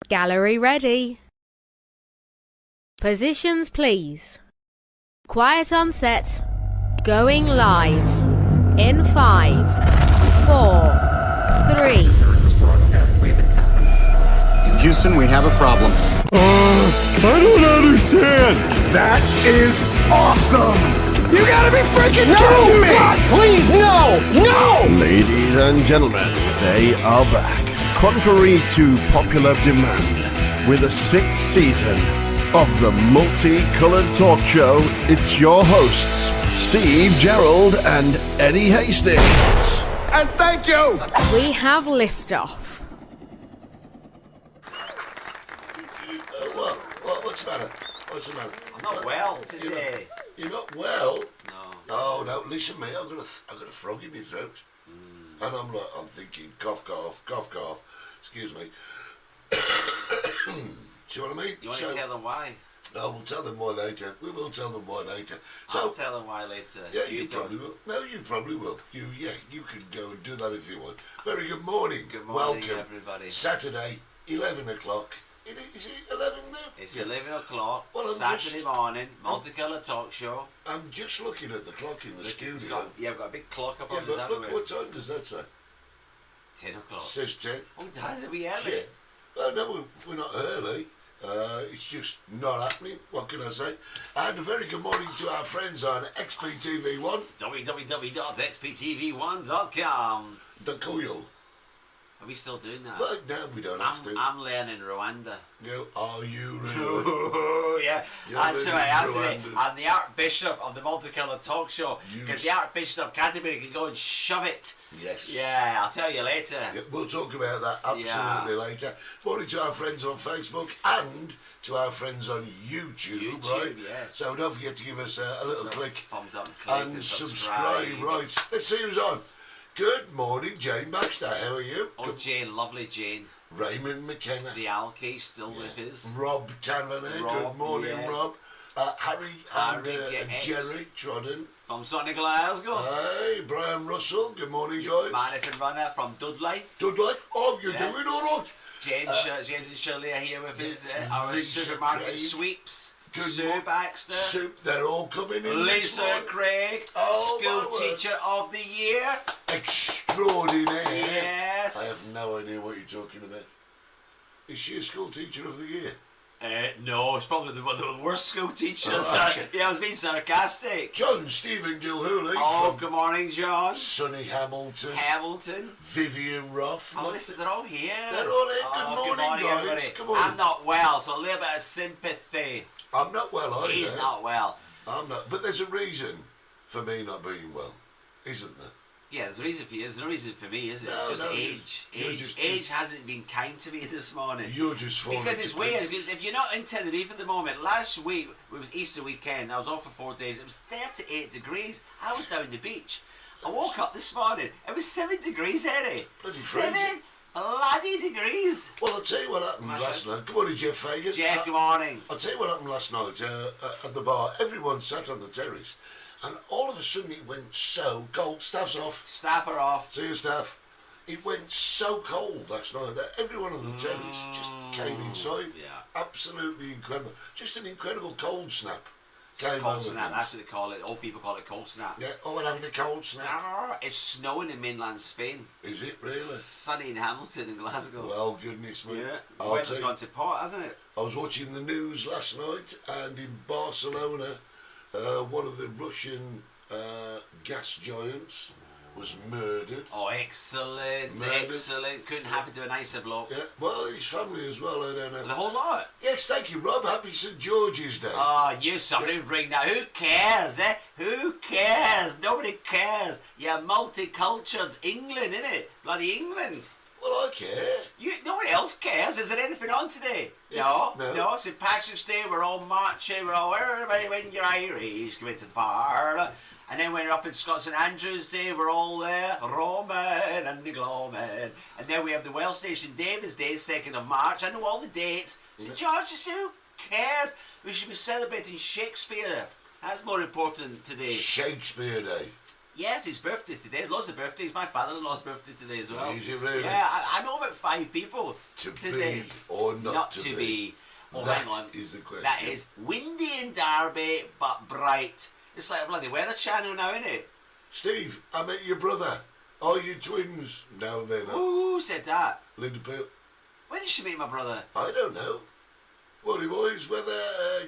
Gallery ready. Positions please. Quiet on set. Going live. In 5, 4, 3. Houston, we have a problem. I don't understand. That is awesome. You gotta be freaking kidding me. God, please, no. Ladies and gentlemen, they are back. Contrary to popular demand, with the 6th season of the Multicoloured Talk Show, it's your hosts, Steve Gerald and Eddie Hastings. And thank you! We have liftoff. What's the matter? What's the matter? I'm not well today. You're not well? No. Oh, no, listen, mate, I've got a frog in my throat. And I'm thinking, cough, cough, cough, cough. Excuse me. See what I mean? You want to tell them why? No, we'll tell them why later. We will tell them why later. I'll tell them why later. Yeah, you probably will. No, you probably will. You can go and do that if you want. Very good morning. Good morning, welcome, everybody. Saturday, 11 o'clock. Is it 11 now? It's 11 o'clock, Well, Saturday morning, Multicoloured Talk Show. I'm just looking at the clock in the studio. I've got a big clock up Yeah, on this, but haven't look, we? what time does that say? 10 o'clock. It says 10. Oh, does it? We early? Yeah. Well, no, we're not early. It's just not happening. What can I say? And a very good morning to our friends on XPTV1. www.xptv1.com. The Coil. Are we still doing that? Well, no, we don't have to. I'm learning Rwanda. No, are you really? Oh, yeah, You're that's who I am today. Rwandan. I'm the Archbishop of the Multicoloured Talk Show. Because the Archbishop of Canterbury can go and shove it. Yes. Yeah, I'll tell you later. Yeah, we'll talk about that absolutely later. Morning to our friends on Facebook and to our friends on YouTube, right? Yes. So don't forget to give us a little click Thumbs up and click and subscribe. Right, let's see who's on. Good morning, Jane Baxter. How are you? Oh, Jane, lovely Jane. Raymond McKenna. The Alki still with us. Rob Taverner. Rob, Good morning, yeah. Rob. Harry and Jerry Trodden. From Sunny Glasgow. Hey, Brian Russell. Good morning, guys. Marathon runner from Dudley. Dudley. Oh, you're Yes. doing all right. James and Shirley are here with us. Our Lisa supermarket Craig. sweeps. Good Sue morning. Baxter. Soup, they're all coming in. next Lisa morning. Craig. Oh, my School word. teacher of the year. Extraordinaire. Yes. I have no idea what you're talking about. Is she a school teacher of the year? No, it's probably the worst school teacher. Oh, okay. Yeah, I was being sarcastic. John Stephen Gilhooly Oh, from good morning, John. Sonny Hamilton. Hamilton. Vivian Roth. Oh, listen, they're all here. They're all here. Good Oh, morning, guys. everybody. Come on. I'm not well, so a little bit of sympathy. I'm not well either. He's not well. I'm not. But there's a reason for me not being well, isn't there? Yeah, there's a reason for you. There's no reason for me, is it? No, It's just no, age. you're just- Age hasn't been kind to me this morning. You're just falling Because it's to weird. pieces. Because if you're not in Tenerife at the moment, last week it was Easter weekend. I was off for 4 days. It was 38 degrees. I was down the beach. I woke up this morning. It was 7 degrees, Eddie. Bloody 7 crazy. bloody degrees. Well, I'll tell you what happened last night. Good morning, Jeff Fagan. Jeff, good morning. I'll tell you what happened last night at the bar. Everyone sat on the terrace, and all of a sudden it went so cold. Staff's off. Staff are off. See you, staff. It went so cold last night that everyone on the terrace just came inside. Yeah. Absolutely incredible. Just an incredible cold snap. It's Came cold over snap. things. That's what they call it. Old people call it cold snaps. Yeah, oh, we're having a cold snap. It's snowing in mainland Spain. Is it really? Sunny in Hamilton and Glasgow. Well, goodness me. Yeah, the I'll weather's tell you, gone to pot, hasn't it? I was watching the news last night, and in Barcelona, one of the Russian gas giants was murdered. Oh, excellent, Murdered. excellent. Couldn't happen to a nicer bloke. Yeah, well, his family as well, I don't know. The whole lot. Yes, thank you, Rob. Happy St George's Day. Oh, you somebody who bring that. Who cares, eh? Who cares? Nobody cares. You're multicultural England, innit? Bloody England. Well, I care. Nobody else cares. Is there anything on today? No. No. St. Patrick's Day, we're all marching, we're all, everybody when you're Irish, come into the parlour. And then when we're up in Scotland, St. Andrew's Day, we're all there, Roman and the Gloman. And then we have the Welsh Nation David's Day, 2nd of March. I know all the dates. St. George's, who cares? We should be celebrating Shakespeare. That's more important today. Shakespeare Day. Yes, his birthday today. Lots of birthdays. My father-in-law's birthday today as well. Is it really? Yeah, I know about 5 people To today. be or not to be? Oh, That hang on. is the question. That is windy in Derby, but bright. It's like a bloody Weather Channel now, isn't it? Steve, I met your brother. Are you twins? No, they're not. Who said that? Linda Peel. When did she meet my brother? I don't know. Well, it was weather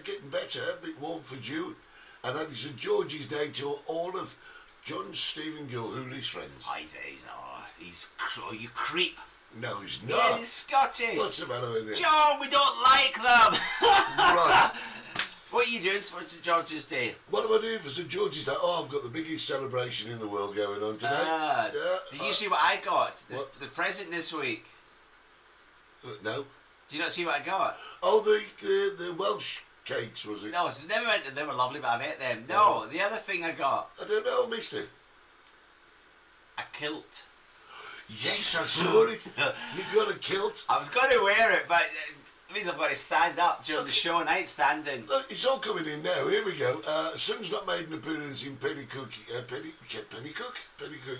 getting better, a bit warm for June. And happy St George's Day to all of John Stephen Gilhooley's friends. Oh, you creep. No, he's Yeah, not. he's Scottish. What's the matter with him? John, we don't like them. Right. What are you doing for St George's Day? What am I doing for St George's Day? Oh, I've got the biggest celebration in the world going on today. Yeah. Did you see what I got? What? The present this week. No. Do you not see what I got? Oh, the Welsh cakes, was it? No, so never meant that they were lovely, but I ate them. No, the other thing I got, I don't know, mister. a kilt. Yes, I saw it. You got a kilt. I was going to wear it, but it means I've got to stand up during the show and I ain't standing. Look, it's all coming in now. Here we go. Sun's not made an appearance in Pennycook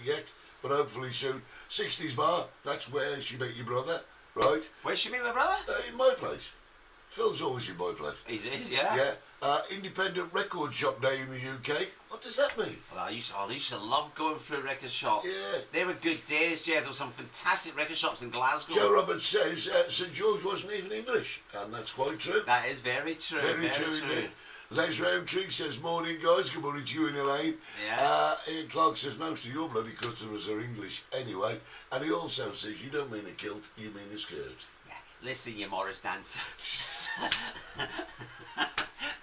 yet, but hopefully soon. 60s bar, that's where she met your brother, right? Where's she meet my brother? In my place. Phil's always in my place. He is, yeah? Yeah. Independent record shop day in the UK. What does that mean? Well, I used to love going through record shops. Yeah. They were good days, Jeff. There were some fantastic record shops in Glasgow. Joe Roberts says St George wasn't even English, and that's quite true. That is very true. Very true indeed. Les Roundtree says, morning guys, good morning to you in Elaine. Yes. Ian Clark says, most of your bloody customers are English anyway. And he also says, you don't mean a kilt, you mean a skirt. Yeah. Listen, you Morris dancer.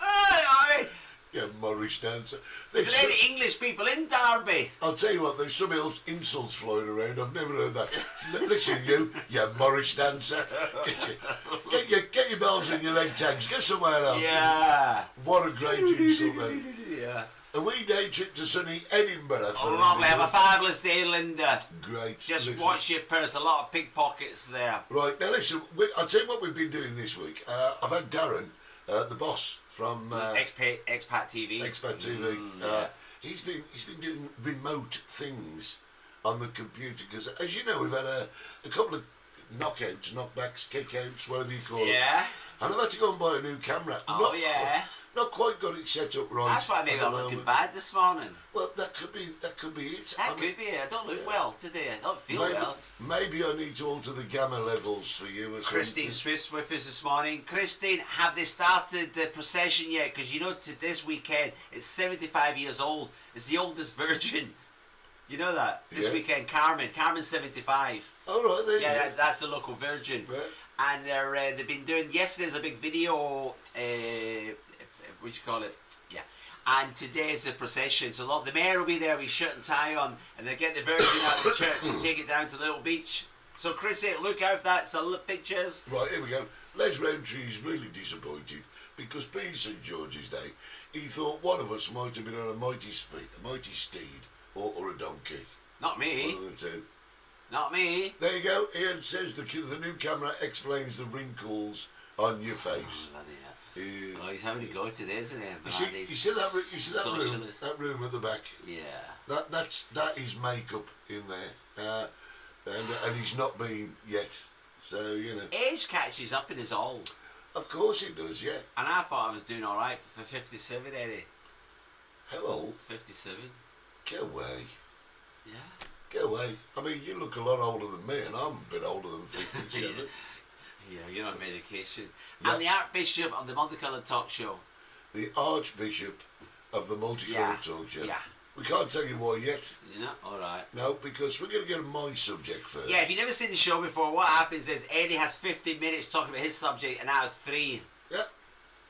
I mean, Yeah, Morris dancer. there's There's any English people in Derby. I'll tell you what, there's some else insults flying around. I've never heard that. Listen, you Morris dancer. Get your bells and your leg tags. Get somewhere else. Yeah. What a great insult then. Yeah. A wee day trip to sunny Edinburgh. For Oh, a lovely. Have a minute. fabulous day, Linda. Great. Just Listen. watch your purse. A lot of pickpockets there. Right, now listen, I'll tell you what we've been doing this week. I've had Darren, the boss from Expat TV. Expat TV. Yeah. He's been doing remote things on the computer because, as you know, we've had a couple of knockouts, knockbacks, kickouts, whatever you call it. Yeah. And I've had to go and buy a new camera. Oh, yeah. Not quite got it set up right. That's why maybe at the I'm looking moment. bad this morning. Well, that could be it. That I mean, could be it. I don't look well today. I don't feel maybe, well. maybe I need to alter the gamma levels for you or Christine something. Swift's with us this morning. Christine, have they started the procession yet? Because you know, to this weekend, it's 75 years old. It's the oldest virgin. You know that? This Yeah. weekend, Carmen's 75. All right, there Yeah, you go. that's the local virgin. Right. And they've been doing, yesterday was a big video, what do you call it? Yeah. And today's the procession. So the mayor will be there with shirt and tie on, and they get the virgin out of the church and take it down to Little Beach. So Chrissy, look out for that, it's the little pictures. Right, here we go. Les Roundtree's really disappointed because being St George's Day, he thought one of us might have been on a mighty steed or a donkey. Not me. One of the two. Not me. There you go. Ian says the new camera explains the wrinkles on your face. Bloody hell. Yeah. Oh, he's having a go today, isn't he? You see that room? Socialist. That room at the back. Yeah. That is makeup in there, and he's not been yet. So you know. Age catches up and is old. Of course it does, yeah. And I thought I was doing all right for 57, Eddie. How old? 57. Get away. Yeah. Get away. I mean, you look a lot older than me, and I'm a bit older than 57. Yeah, you're on medication. Yeah. And the Archbishop of the Multicoloured Talk Show. The Archbishop of the Multicoloured Talk Show. Yeah. We can't tell you why yet. You know? All right. No, because we're going to get my subject first. Yeah, if you've never seen the show before, what happens is Eddie has 15 minutes talking about his subject and I have 3. Yeah.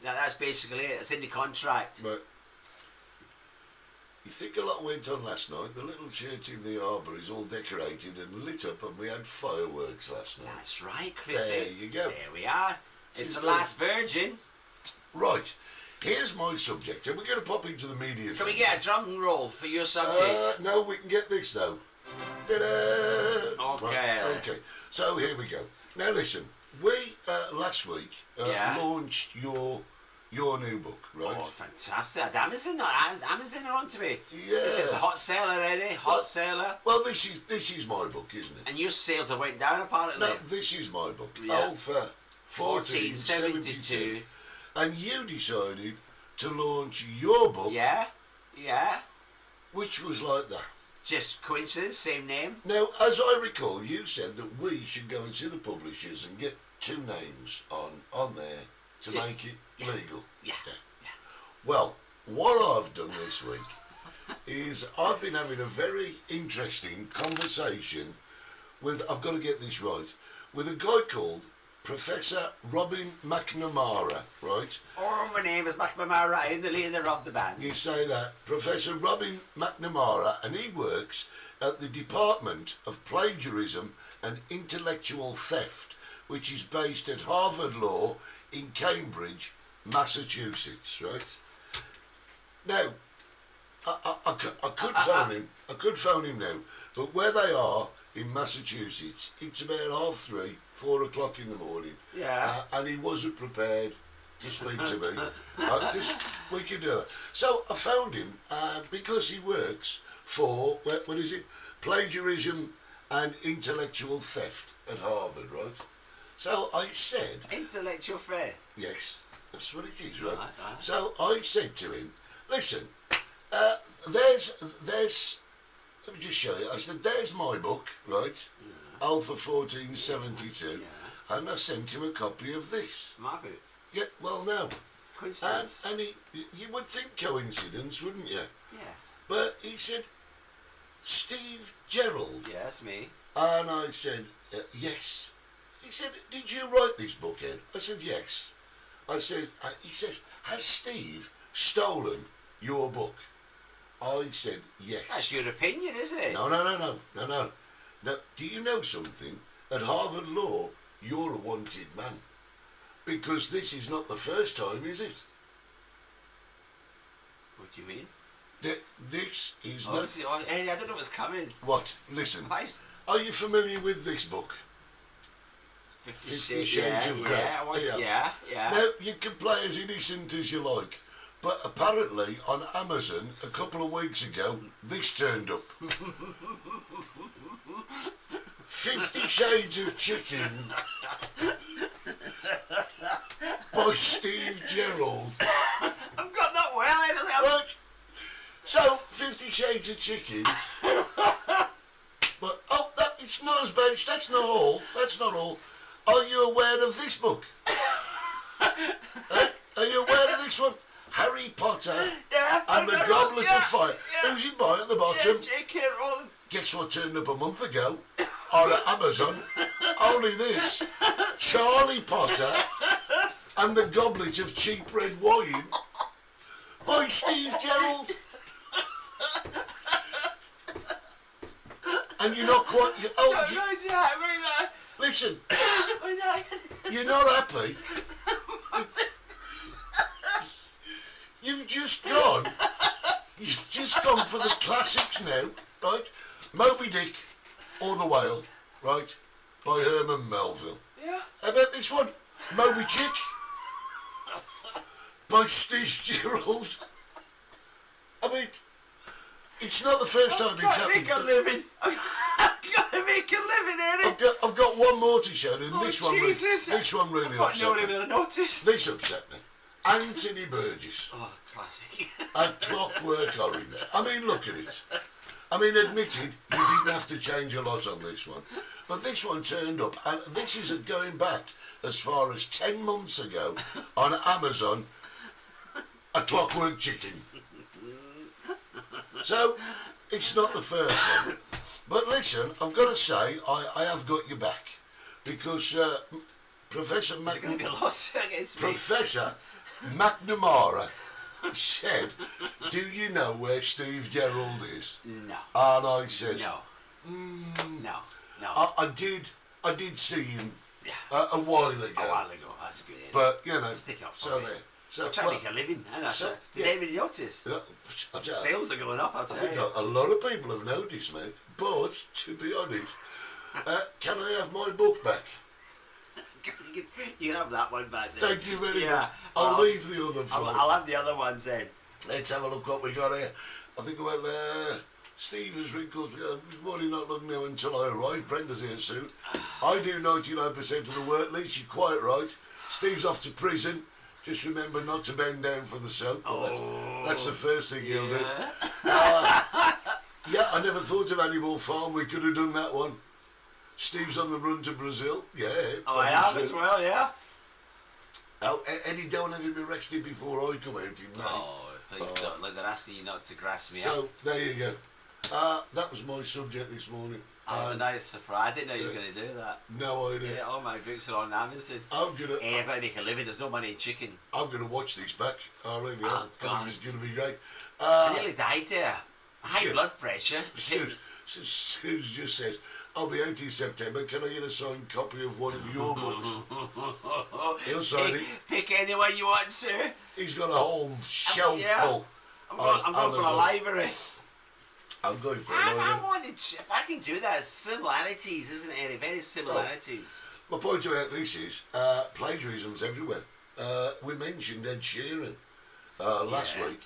Yeah, that's basically it. It's in the contract. But you think a lot went on last night. The little church in the harbour is all decorated and lit up, and we had fireworks last night. That's right, Chrissy. There you go. There we are. It's the Super. last virgin. Right. Here's my subject, and we're going to pop into the media. Can we get a drum roll for your subject? No, we can get this though. Ta-da! Okay. Right, okay. So here we go. Now listen, we last week Yeah. launched your your new book, right? Oh, fantastic. Amazon are on to me. Yeah. This is a hot seller, Eddie. Hot seller. Well, this is my book, isn't it? And your sales have went down, apparently. No, this is my book. Yeah. Alpha 1472. And you decided to launch your book, Yeah. which was like that. Just coincidence, same name. Now, as I recall, you said that we should go and see the publishers and get two names on there to Just- make it yeah. legal. Yeah. Well, what I've done this week is I've been having a very interesting conversation with, I've got to get this right, with a guy called Professor Robin McNamara, right? Oh, my name is McNamara. I am the leader of the band. You say that. Professor Robin McNamara, and he works at the Department of Plagiarism and Intellectual Theft, which is based at Harvard Law in Cambridge, Massachusetts, right? Now, I could phone him. I could phone him now, but where they are in Massachusetts, it's about 3:30, 4 o'clock in the morning. Yeah. And he wasn't prepared to speak to me because we could do that. So I found him because he works for what is it? Plagiarism and Intellectual Theft at Harvard, right? So I said, Intellectual faith. yes, that's what it is, right? Right. So I said to him, listen, there's, let me just show you. I said, there's my book, right? Alpha 1472. And I sent him a copy of this. My book. Yeah, well, no. Coincidence. And you would think coincidence, wouldn't you? Yeah. But he said, Steve Gerald. Yeah, that's me. And I said, yes. He said, did you write this book, Ed? I said, yes. I said, he says, has Steve stolen your book? I said, yes. That's your opinion, isn't it? No. Now, do you know something? At Harvard Law, you're a wanted man. Because this is not the first time, is it? What do you mean? This is Oh, not... see, I don't know what's coming. What? Listen. Are you familiar with this book? 50 Shades of Grey. Yeah. Now, you can play as innocent as you like, but apparently on Amazon a couple of weeks ago, this turned up. 50 Shades of Chicken by Steve Gerald. I've got that well, I don't know. Right. So, 50 Shades of Chicken. But, it's not as bad. That's not all. That's not all. Are you aware of this book? Are you aware of this one? Harry Potter and the Goblet of Fire. Who's it by at the bottom? J.K. Rowling. Guess what turned up a month ago on Amazon? Only this. Charlie Potter and the Goblet of Cheap Red Wine by Steve Gerald. And you're not quite... Listen, you're not happy. You've just gone for the classics now, right? Moby Dick or The Whale, right? By Herman Melville. Yeah. How about this one? Moby Chick by Steve Gerald. I mean, it's not the first time it's happened. I've got to make a living. I've got to make a living, Eddie. I've got one more to show you, and this one really I upset nobody me. would have noticed. This upset me. Anthony Burgess. Oh, classic. A Clockwork Orange. I mean, look at it. I mean, admitted, you didn't have to change a lot on this one. But this one turned up, and this is going back as far as 10 months ago on Amazon, A Clockwork Chicken. So, it's not the first one. But listen, I've got to say, I have got your back. Because Professor Is it going to be a lawsuit against me? Professor McNamara said, do you know where Steve Gerald is? No. And I said, No. I did see him Yeah. a while ago. A while ago. That's good. Eddie. But, you know, Stick up for so me. there. So, I'm trying to make a living. And so, did yeah. anybody notice? Yeah, I'll tell you, Sales are going up, I'll I tell think you. a lot of people have noticed, mate. But, to be honest, can I have my book back? You can have that one back there. Thank you very Yeah. much. I'll leave the other I'll, phone. I'll have the other ones then. Let's have a look what we got here. I think Stephen's wrinkles. Good morning, not long now until I arrive. Brenda's here soon. I do 99% of the work, Lee. You're quite right. Steve's off to prison. Just remember not to bend down for the soap. That's the first thing he'll do. Yeah, I never thought of Animal Farm. We could have done that one. Steve's on the run to Brazil. Yeah. Oh, I have as well, yeah. Oh, Eddie, don't have him arrested before I come out in May. Oh, please don't. Like, they're asking you not to grasp me up. So, there you go. That was my subject this morning. That was a nice surprise. I didn't know he was going to do that. No idea. Yeah, all my books are on Amazon. I'm gonna I've got to make a living. There's no money in chicken. watch these back. I really am. Oh, I God. think it's gonna be great. I nearly died there. High Sue- blood pressure. Suze just says, I'll be out in September. Can I get a signed copy of one of your books? He'll sign it. Pick anyone you want, sir. He's got a whole shelf Yeah. full. I'm going for a library. I'm going for a I library. wanted to, if I can do that, similarities, isn't it? Very similarities. My point about this is plagiarism's everywhere. We mentioned Ed Sheeran last week,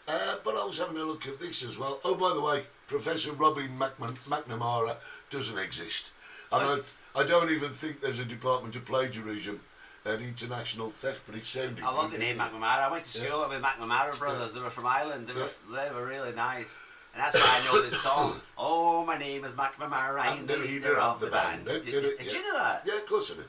but I was having a look at this as well. Oh, by the way, Professor Robin McNamara doesn't exist. I don't even think there's a department of plagiarism and international theft, but it sounded I love the good, name didn't it? McNamara. I went to school with McNamara brothers. They were from Ireland. They were really nice. And that's why I know this song. Oh, my name is McNamara. I'm the leader of the band. Did you know that? Yeah, of course I do.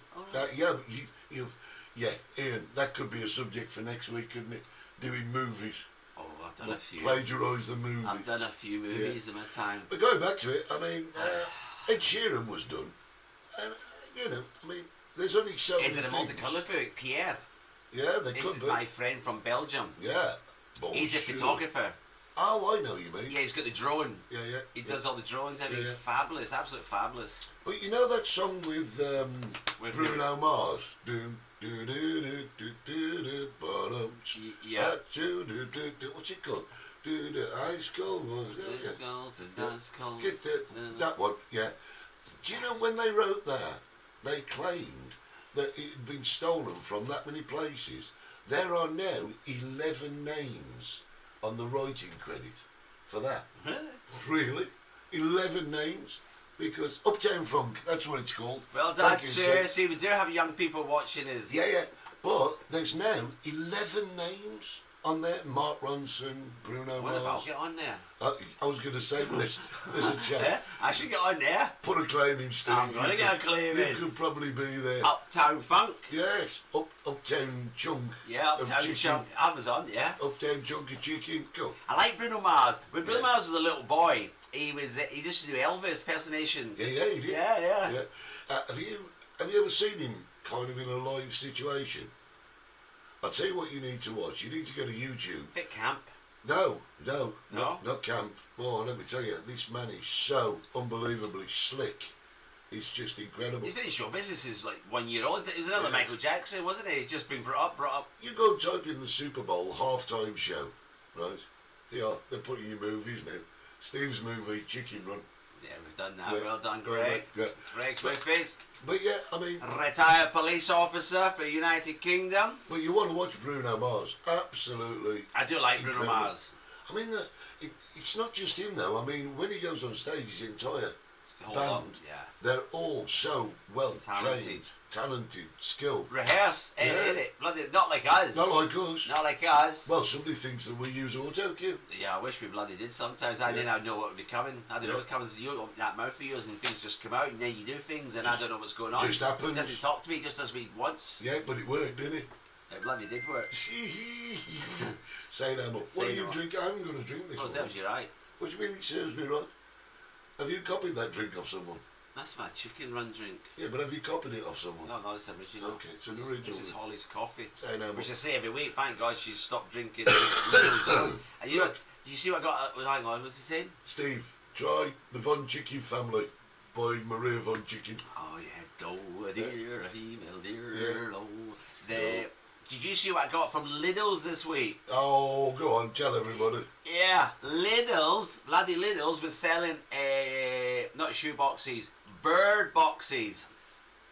Yeah, but Ian, that could be a subject for next week, couldn't it? Doing movies. Oh, I've done a few. Plagiarise the movies. I've done a few movies in my time. But going back to it, I mean, Ed Sheeran was done. And, there's only so many Is it a things. multicoloured book? Pierre. Yeah, they This could is be. my friend from Belgium. Yeah. He's a Bullshit. photographer. Oh, I know you mean. Yeah, he's got the drone. Yeah. He does all the drones. He's Yeah. fabulous, absolutely fabulous. But you know that song with Bruno Mars? Yeah. What's it called? Ice Cold Was. It's cold to dance cold. Get that one, yeah. Do you know when they wrote that, they claimed that it had been stolen from that many places? There are now 11 names on the writing credit for that. Really? 11 names? Because Uptown Funk, that's what it's called. Well Thank done, you, sir. See, we do have young people watching us. Yeah. But there's now 11 names on there. Mark Ronson, Bruno What if I'll Mars. get on there? I was going to say this. There's a Yeah, chance. I should get on there. Put a claim in, Steve. I'm gonna get a claim you in. could probably be there. Uptown Funk. Yes, Uptown Chunk. Yeah, of Uptown chicken. Funk. I was on, yeah. Uptown Chunk of chicken. Go. I like Bruno Mars. When Bruno Mars was a little boy, he used to do Elvis impersonations. Yeah, he did. Yeah. Have you ever seen him kind of in a live situation? I'll tell you what you need to watch. You need to go to YouTube. Bit camp. No, No? not camp. Oh, let me tell you, this man is so unbelievably slick. It's just incredible. He's been in show business since like 1 year old. He was another Michael Jackson, wasn't he? He's just been brought up. You go and type in the Super Bowl halftime show, right? Yeah, they're putting your movies now. Steve's movie, Chicken Run. Yeah, we've done that. Yeah. Well done, Well Greg. done, yeah. Greg's my face. But yeah, I mean, Retired police officer for United Kingdom. but you want to watch Bruno Mars? Absolutely. I do like Bruno Incredible. Mars. I mean, it's not just him though. I mean, when he goes on stage, his entire Hold on, band, yeah. they're all so well Talented. trained, talented, skilled. Rehearse, Yeah. ain't it? Bloody, not like us. Not like us. Not like us. Well, somebody thinks that we use auto-cue. Yeah, I wish we bloody did sometimes. I didn't know what would be coming. I didn't know what comes. You open that mouth of yours and things just come out and then you do things and I don't know what's going on. just happens. He doesn't talk to me, he just does me once. Yeah, but it worked, didn't it? It bloody did work. Say no more. Say What do no you more. drink? I haven't got a drink this Well, morning. serves you right. What do you mean it serves me right? Have you copied that drink off someone? That's my chicken run drink. Yeah, but have you copied it off someone? No, it's original. Okay, it's an This- original This is one. Holly's coffee. Say no more. Which I say every week. Thank God she's stopped drinking. And you know, did you see what I got? Hang on, what's it saying? Steve, try the Von Chicken Family by Maria Von Chicken. Oh yeah, do a dear, a female dear, Yeah. oh. Did you see what I got from Lidl's this week? Oh, go on, tell everybody. Yeah, Lidl's, bloody Lidl's was selling not shoe boxes, bird boxes.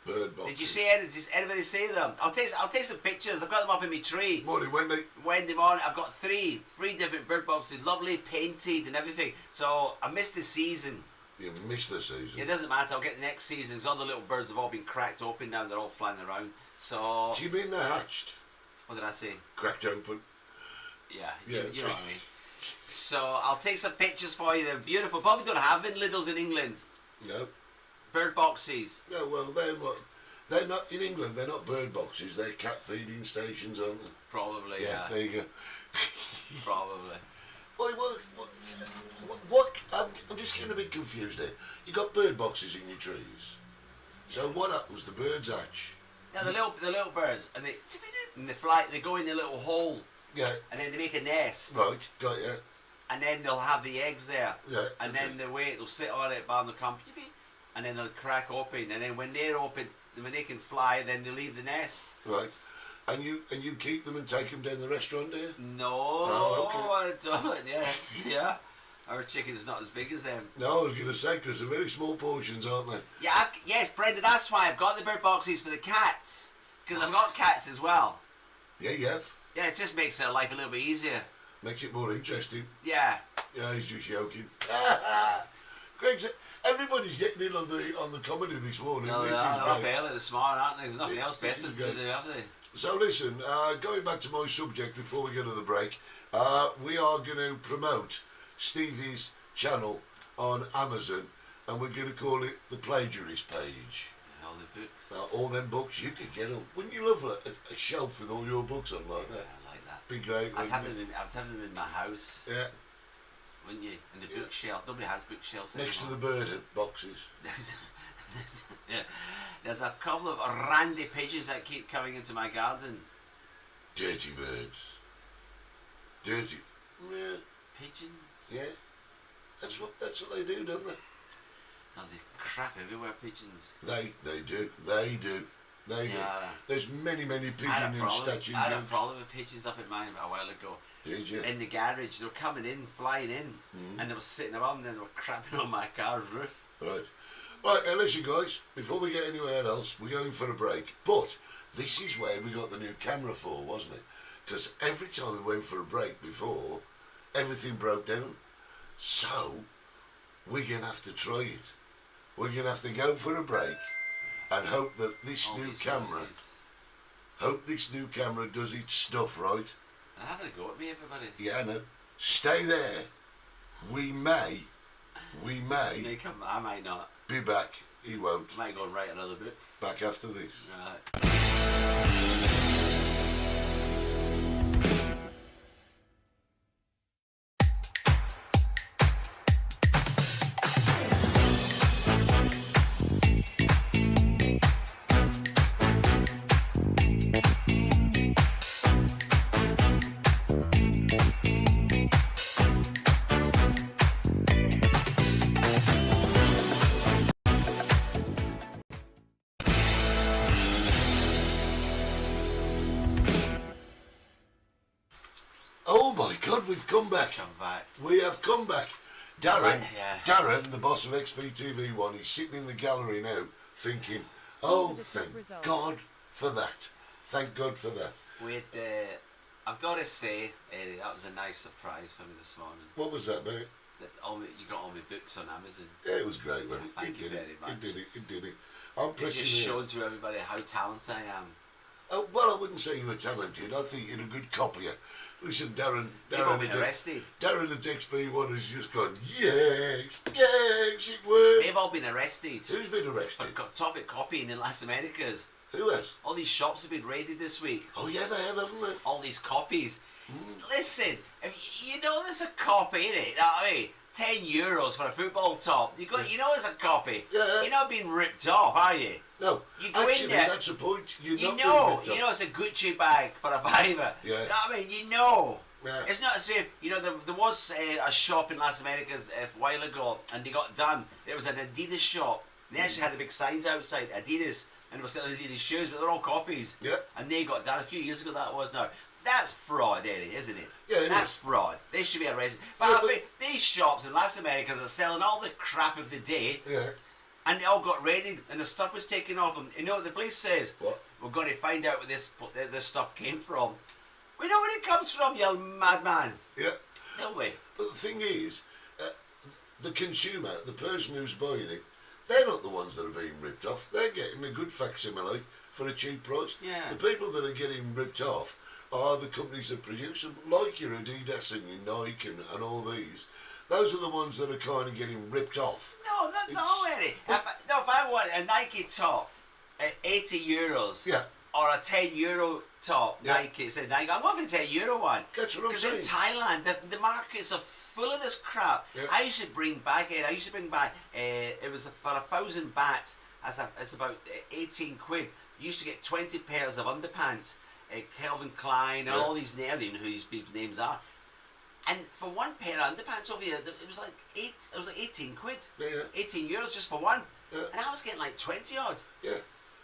Bird boxes. Did you see any? Did anybody see them? I'll take some pictures. I've got them up in my tree. Morning, Wendy. Wednesday morning, I've got three different bird boxes, lovely, painted and everything. So I missed the season. You missed the season. It doesn't matter. I'll get the next season because all the little birds have all been cracked open now. They're all flying around. So. Do you mean they're hatched? What did I say? Cracked open. Yeah. Yeah. You know what I mean. So I'll take some pictures for you. They're beautiful. Probably don't have in Lidl's in England. No. Bird boxes. No, well, they're not in England. They're not bird boxes. They're cat feeding stations, aren't they? Probably. Yeah. There you go. Probably. What? I'm just getting a bit confused here. You got bird boxes in your trees. So what happens? The birds hatch. Yeah, the little birds, and they fly. They go in the little hole. Yeah. And then they make a nest. Right. Got you. And then they'll have the eggs there. Yeah. And then they'll sit on it, and they'll come, and then they'll crack open. And then when they're open, when they can fly, then they leave the nest. Right. And you keep them and take them down the restaurant, do you? No, Oh, I don't. Yeah. Our chicken's not as big as them. No, I was going to say, because they're very small portions, aren't they? Yeah, yes, Brenda, that's why I've got the bird boxes for the cats. Because I've got cats as well. Yeah, you have. Yeah, it just makes their life a little bit easier. Makes it more interesting. Yeah. Yeah, he's just joking. Greg, everybody's getting in on the comedy this morning. No, This is they're up great. early this morning, aren't they? There's nothing else This better is to great. do, have they? So listen, going back to my subject before we go to the break, we are going to promote Stevie's channel on Amazon, and we're going to call it the Plagiarist page. All the books. All them books you could get them. Wouldn't you love a shelf with all your books on like that? I like that. Be great. I'd have wouldn't them in my house, it? Yeah, wouldn't you? In the bookshelf. Nobody has bookshelves next to the anymore. bird boxes. There's a couple of randy pigeons that keep coming into my garden. Dirty birds. Dirty. Yeah. Pigeons? Yeah. That's what they do, don't they? Oh, there's crap everywhere, pigeons. They do. Yeah. There's many I pigeon had a statues. problem with pigeons up in mine a while ago. Did you? In the garage, they were coming in, flying in, and they were sitting above, and then they were crapping on my car's roof. Right. Right, now listen guys, before we get anywhere else, we're going for a break. But this is where we got the new camera for, wasn't it? Because every time we went for a break before, everything broke down. So, we're going to have to try it. We're going to have to go for a break and hope that this All new these camera, noises. hope this new camera does its stuff right. And having a go at me, everybody. Yeah, I know. Stay there. We may They come, I might not. be back. He won't. I might go and write another book. Back after this. Right. Oh my God, we've come back. Come back. We have come back. Darren, Right, yeah. Darren, the boss of XPTV1, he's sitting in the gallery now thinking, oh, thank God for that. Thank God for that. With I've got to say, Eddie, that was a nice surprise for me this morning. What was that, mate? That you got all my books on Amazon. Yeah, it was great, wasn't it? Thank you It did very it. much. It did it. I'm It's pretty just near. showing to everybody how talented I am. Oh, well, I wouldn't say you were talented. I think you're a good copier. Listen, Darren. They've all Darren been at- arrested. Darren at XP1 has just gone, yes, it worked. They've all been arrested. Who's been For arrested? topic copying in Las Americas. Who has? All these shops have been raided this week. Oh, yeah, they have, haven't they? All these copies. Listen, if you know there's a copy in it. You know what I mean? €10 for a football top. You know it's a copy. Yeah. You're not being ripped off, are you? No, You go in actually, there- that's the point. You're You not know, being ripped off. it's a Gucci bag for a fiver. Yeah. You know what I mean? You know. Yeah. It's not as if, there was a shop in Las Americas a while ago and they got done. There was an Adidas shop. They actually had the big signs outside, Adidas, and they were selling Adidas shoes, but they're all copies. Yeah. And they got done a few years ago, that was now. That's fraud, Eddie, isn't it? Yeah, it That's is. fraud. They should be arrested. But Yeah, I but- think these shops in Las Americas are selling all the crap of the day. Yeah. And they all got ready, and the stuff was taken off them. You know what the police says? What? We're going to find out where this stuff came from. We know where it comes from, you madman. Yeah. No way. But the thing is, the consumer, the person who's buying it, they're not the ones that are being ripped off. They're getting a good facsimile for a cheap price. Yeah. The people that are getting ripped off are the companies that produce them, like your Adidas and your Nike and all these. Those are the ones that are kind of getting ripped off. No, Eddie. If I want a Nike top at €80, Yeah. or a €10 top Yeah. Nike, say Nike, I'm going for the €10 one. That's what I'm Because in saying. Thailand, the markets are full of this crap. Yeah. I used to bring back, it was for 1,000 bahts, it's about 18 quid. You used to get 20 pairs of underpants, Calvin Klein, and Yeah. all these names, who these people's names are. And for one pair of underpants over here, it was like 18 quid. Yeah. €18 just for one. Yeah. And I was getting like 20 odd. Yeah.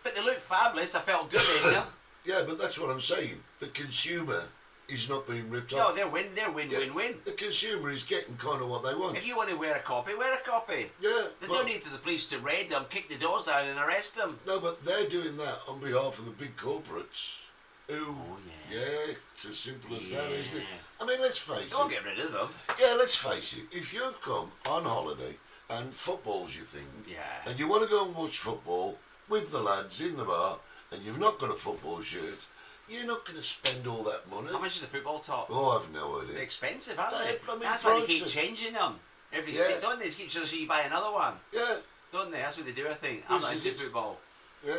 But they looked fabulous, I felt good, you know? Yeah, but that's what I'm saying. The consumer is not being ripped No, off. they're win. The consumer is getting kind of what they want. If you want to wear a copy, wear a copy. Yeah. There's but- no need for the police to raid them, kick the doors down and arrest them. No, but they're doing that on behalf of the big corporates. Who, yeah. it's as simple as that, isn't it? Yeah. I mean, let's face Don't it. get rid of them. Yeah, let's face it. If you've come on holiday and football's your thing, Yeah. and you want to go and watch football with the lads in the bar, and you've not got a football shirt, you're not going to spend all that money. How much is a football top? Oh, I've no They're idea. expensive, aren't they? They're blooming That's why they keep pricey. changing them. Every Yeah. don't they? They keep so you buy another one, Yeah, don't they? That's what they do, I think. I'm not Yes, into it is. football. yeah.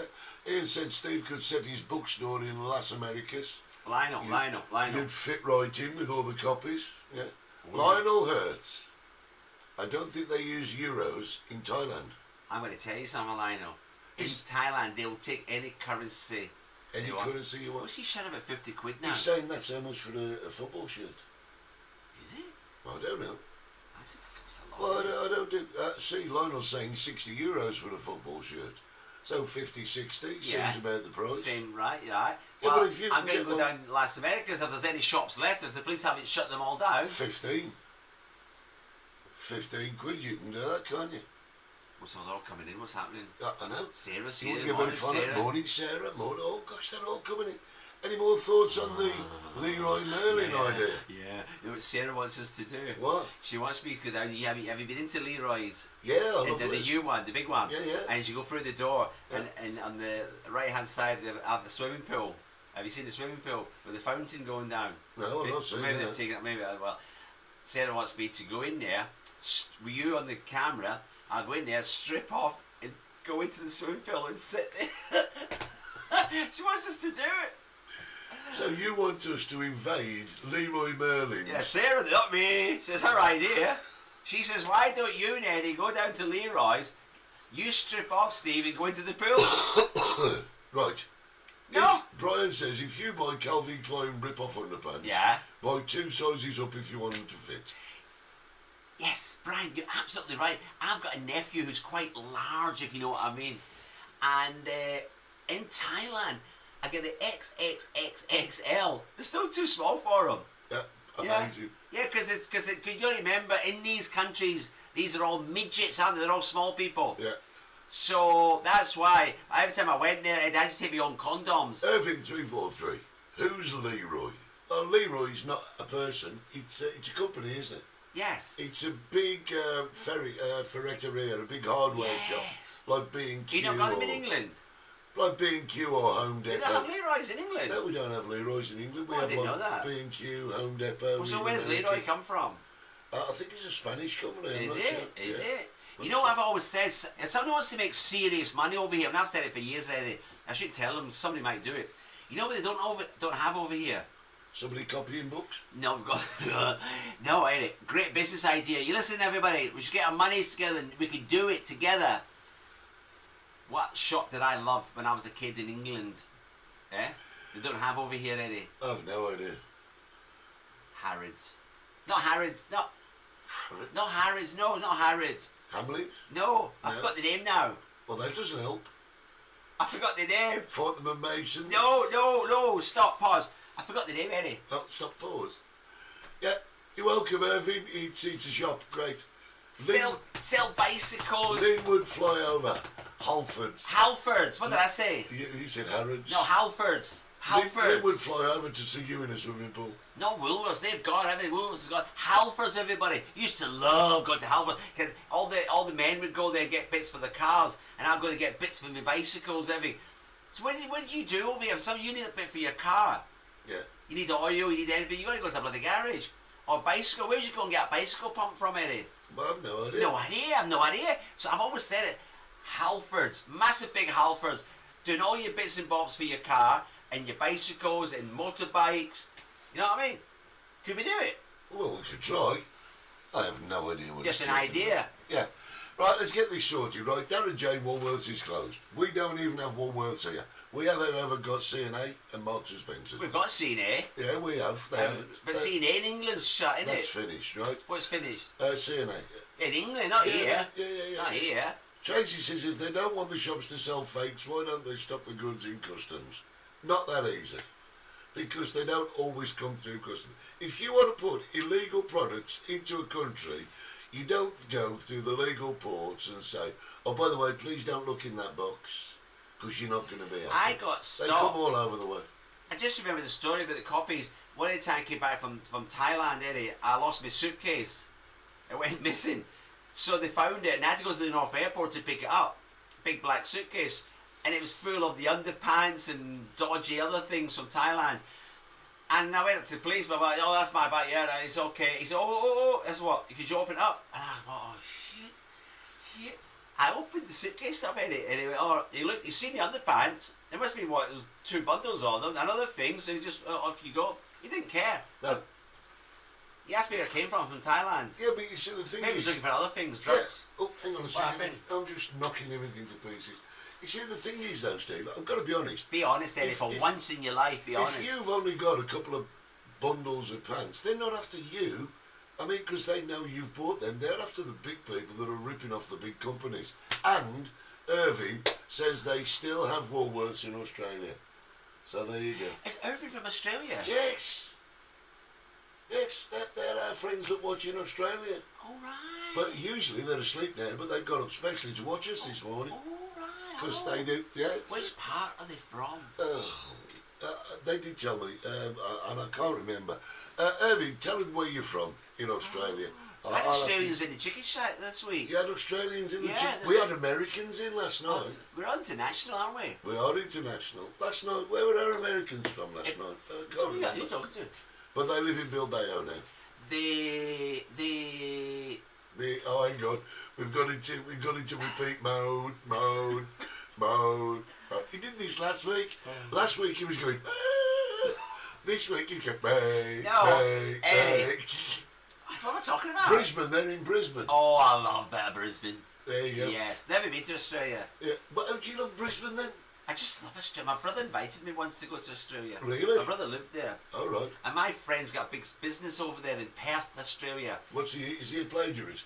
Ian said Steve could set his bookstore in Las Americas. Lionel. You'd fit right in with all the copies. Yeah. Lionel Hurts. I don't think they use euros in Thailand. I'm going to tell you something, Lionel. In Is- Thailand, they'll take any currency. Any they want. currency you want. What's he showing about 50 quid now? He's saying that's how much for a football shirt. Is it? I don't know. That's a lot. Well, I don't do. See, Lionel's saying €60 for a football shirt. So 50, 60 seems about the price. Same, right? Yeah, Well, but if you I'm going to get go one- down to Las Americas if there's any shops left, if the police haven't shut them all down. 15. 15 quid, you can do that, can't you? What's all coming in? What's happening? I know. Sarah's You here. want to give Morning, any fun? Sarah. Morning, Sarah. Morning. Oh, gosh, they're all coming in. Any more thoughts on the Leroy Merlin idea? Yeah. You know what Sarah wants us to do? What? She wants me to go down. Have you been into Leroy's? Yeah, I love the it. new one, the big one. Yeah, yeah. And you go through the door, and on the right hand side of the swimming pool. Have you seen the swimming pool with the fountain going down? No, I've not seen Maybe that. they've taken it. Maybe well. Sarah wants me to go in there. With you on the camera, I'll go in there, strip off, and go into the swimming pool and sit there. She wants us to do it. So you want us to invade Leroy Merlin's? Yeah, Sarah, not me. It's her idea. She says, why don't you, Neddy, go down to Leroy's, you strip off, Steve, and go into the pool? Right. No. Brian says if you buy Calvin Klein rip-off underpants, Yeah. buy 2 sizes up if you want them to fit. Yes, Brian, you're absolutely right. I've got a nephew who's quite large, if you know what I mean. And in Thailand, I get the XXXXL. It's still too small for him. Yeah, Yeah, amazing. yeah, because you remember in these countries, these are all midgets, aren't they? They're all small people. Yeah. So that's why every time I went there, I had to take my own condoms. Irving 343. Who's Leroy? Well, Leroy's not a person. It's a company, isn't it? Yes. It's a big ferreteria, a big hardware Yes. shop, like B&Q. You don't got them in England? Like B&Q or Home You Depot. don't have Leroy's in England? No, we don't have Leroy's in England. We Oh, I have didn't like know that. B&Q, Home Depot. Well, so in where's America. Leroy come from? I think it's a Spanish company. I'm Is not it? sure. Is Yeah. it? You know what I've always said? If somebody wants to make serious money over here, and I've said it for years already, I should tell them somebody might do it. You know what they don't have over here? Somebody copying books? No, we've got no, Eric. Great business idea. You listen, everybody. We should get our money together and we could do it together. What shop did I love when I was a kid in England? Eh? They don't have over here, Eddie. I've no idea. Harrods. Not Harrods. Not Harrods. No, not Harrods. Hamleys? No, I No. forgot the name now. Well, that doesn't help. I forgot the name. Fortnum and Mason? No. Stop. Pause. I forgot the name, Eddie. Oh, stop, pause. Yeah, you're welcome, Irving. It's a shop. Great. Sell bicycles. Linwood flyover. Halfords. Halfords. What did I say? You said Harrods. No, Halfords. Linwood fly over to see you in a swimming pool. No, Woolworths, they've gone. Everything Woolworths has gone. Halfords, everybody used to love going to Halfords. All the men would go there and get bits for the cars, and I'd go to get bits for my bicycles. So what do you do over here? You need a bit for your car. Yeah. You need oil. You need anything. You got to go to the bloody garage or bicycle. Where'd you go and get a bicycle pump from, Eddie? But I've no idea. I have no idea. So I've always said it. Halfords, massive big Halfords, doing all your bits and bobs for your car and your bicycles and motorbikes. You know what I mean? Could we do it? Well, we could try. I have no idea what. Just an idea. Yeah. Right, let's get this sorted. Right, Darren J. Woolworths is closed. We don't even have Woolworths here. We haven't ever got C&A and Marks and Spencer's. We've got C&A. Yeah, we have. They have. But C&A in England's shut, isn't it? That's finished, right? What's finished? C&A. In England, not here. Yeah. Not here. Tracy says if they don't want the shops to sell fakes, why don't they stop the goods in customs? Not that easy. Because they don't always come through customs. If you want to put illegal products into a country, you don't go through the legal ports and say, oh, by the way, please don't look in that box, because you're not going to be happy. I got stopped. They come all over the way. I just remember the story about the copies. One time I came back from Thailand, Eddie, I lost my suitcase. It went missing. So they found it, and I had to go to the North Airport to pick it up. Big black suitcase. And it was full of the underpants and dodgy other things from Thailand. And I went up to the policeman, I'm like, oh, that's my bag, yeah, it's okay. He said, oh, that's what? Could you open it up? And I went, oh, shit. I opened the suitcase up, and he went, oh, he looked, he seen the underpants. There must have been, what, it was 2 bundles of them, and other things, and he just, off you go. He didn't care. No. He asked me where I came from Thailand. Yeah, but you see, the thing Maybe he is... was looking for other things, drugs. Yeah. Oh, hang on a What second. happened? I'm just knocking everything to pieces. You see, the thing is, though, Steve, I've got to be honest. Be honest, Eddie, for once in your life, be honest. If you've only got a couple of bundles of pants, they're not after you. I mean, because they know you've bought them. They're after the big people that are ripping off the big companies. And Irving says they still have Woolworths in Australia. So there you go. Is Irving from Australia? Yes. Yes, they're our friends that watch in Australia. All right. But usually they're asleep now, but they've got up specially to watch us this morning. Because they do, yeah. Which part are they from? They did tell me, and I can't remember. Irving, tell them where you're from in Australia. I had Australians in the chicken shack this week. You had Australians in the Yeah, chicken. there's We like- had Americans in last night. We're international, aren't we? We are international. Last night, where were our Americans from last night? I can't Who are you remember. talking to? But they live in Bilbao now. The Oh, hang on. We've got into repeat mode. He did this last week. Last week he was going. This week he kept Eddie. What am I talking about? Brisbane. They're in Brisbane. Oh, I love better Brisbane. There you go. Yes, never been to Australia. Yeah. But how do you love Brisbane then? I just love Australia. My brother invited me once to go to Australia. Really? My brother lived there. All right. And my friend's got a big business over there in Perth, Australia. What's he? Is he a plagiarist?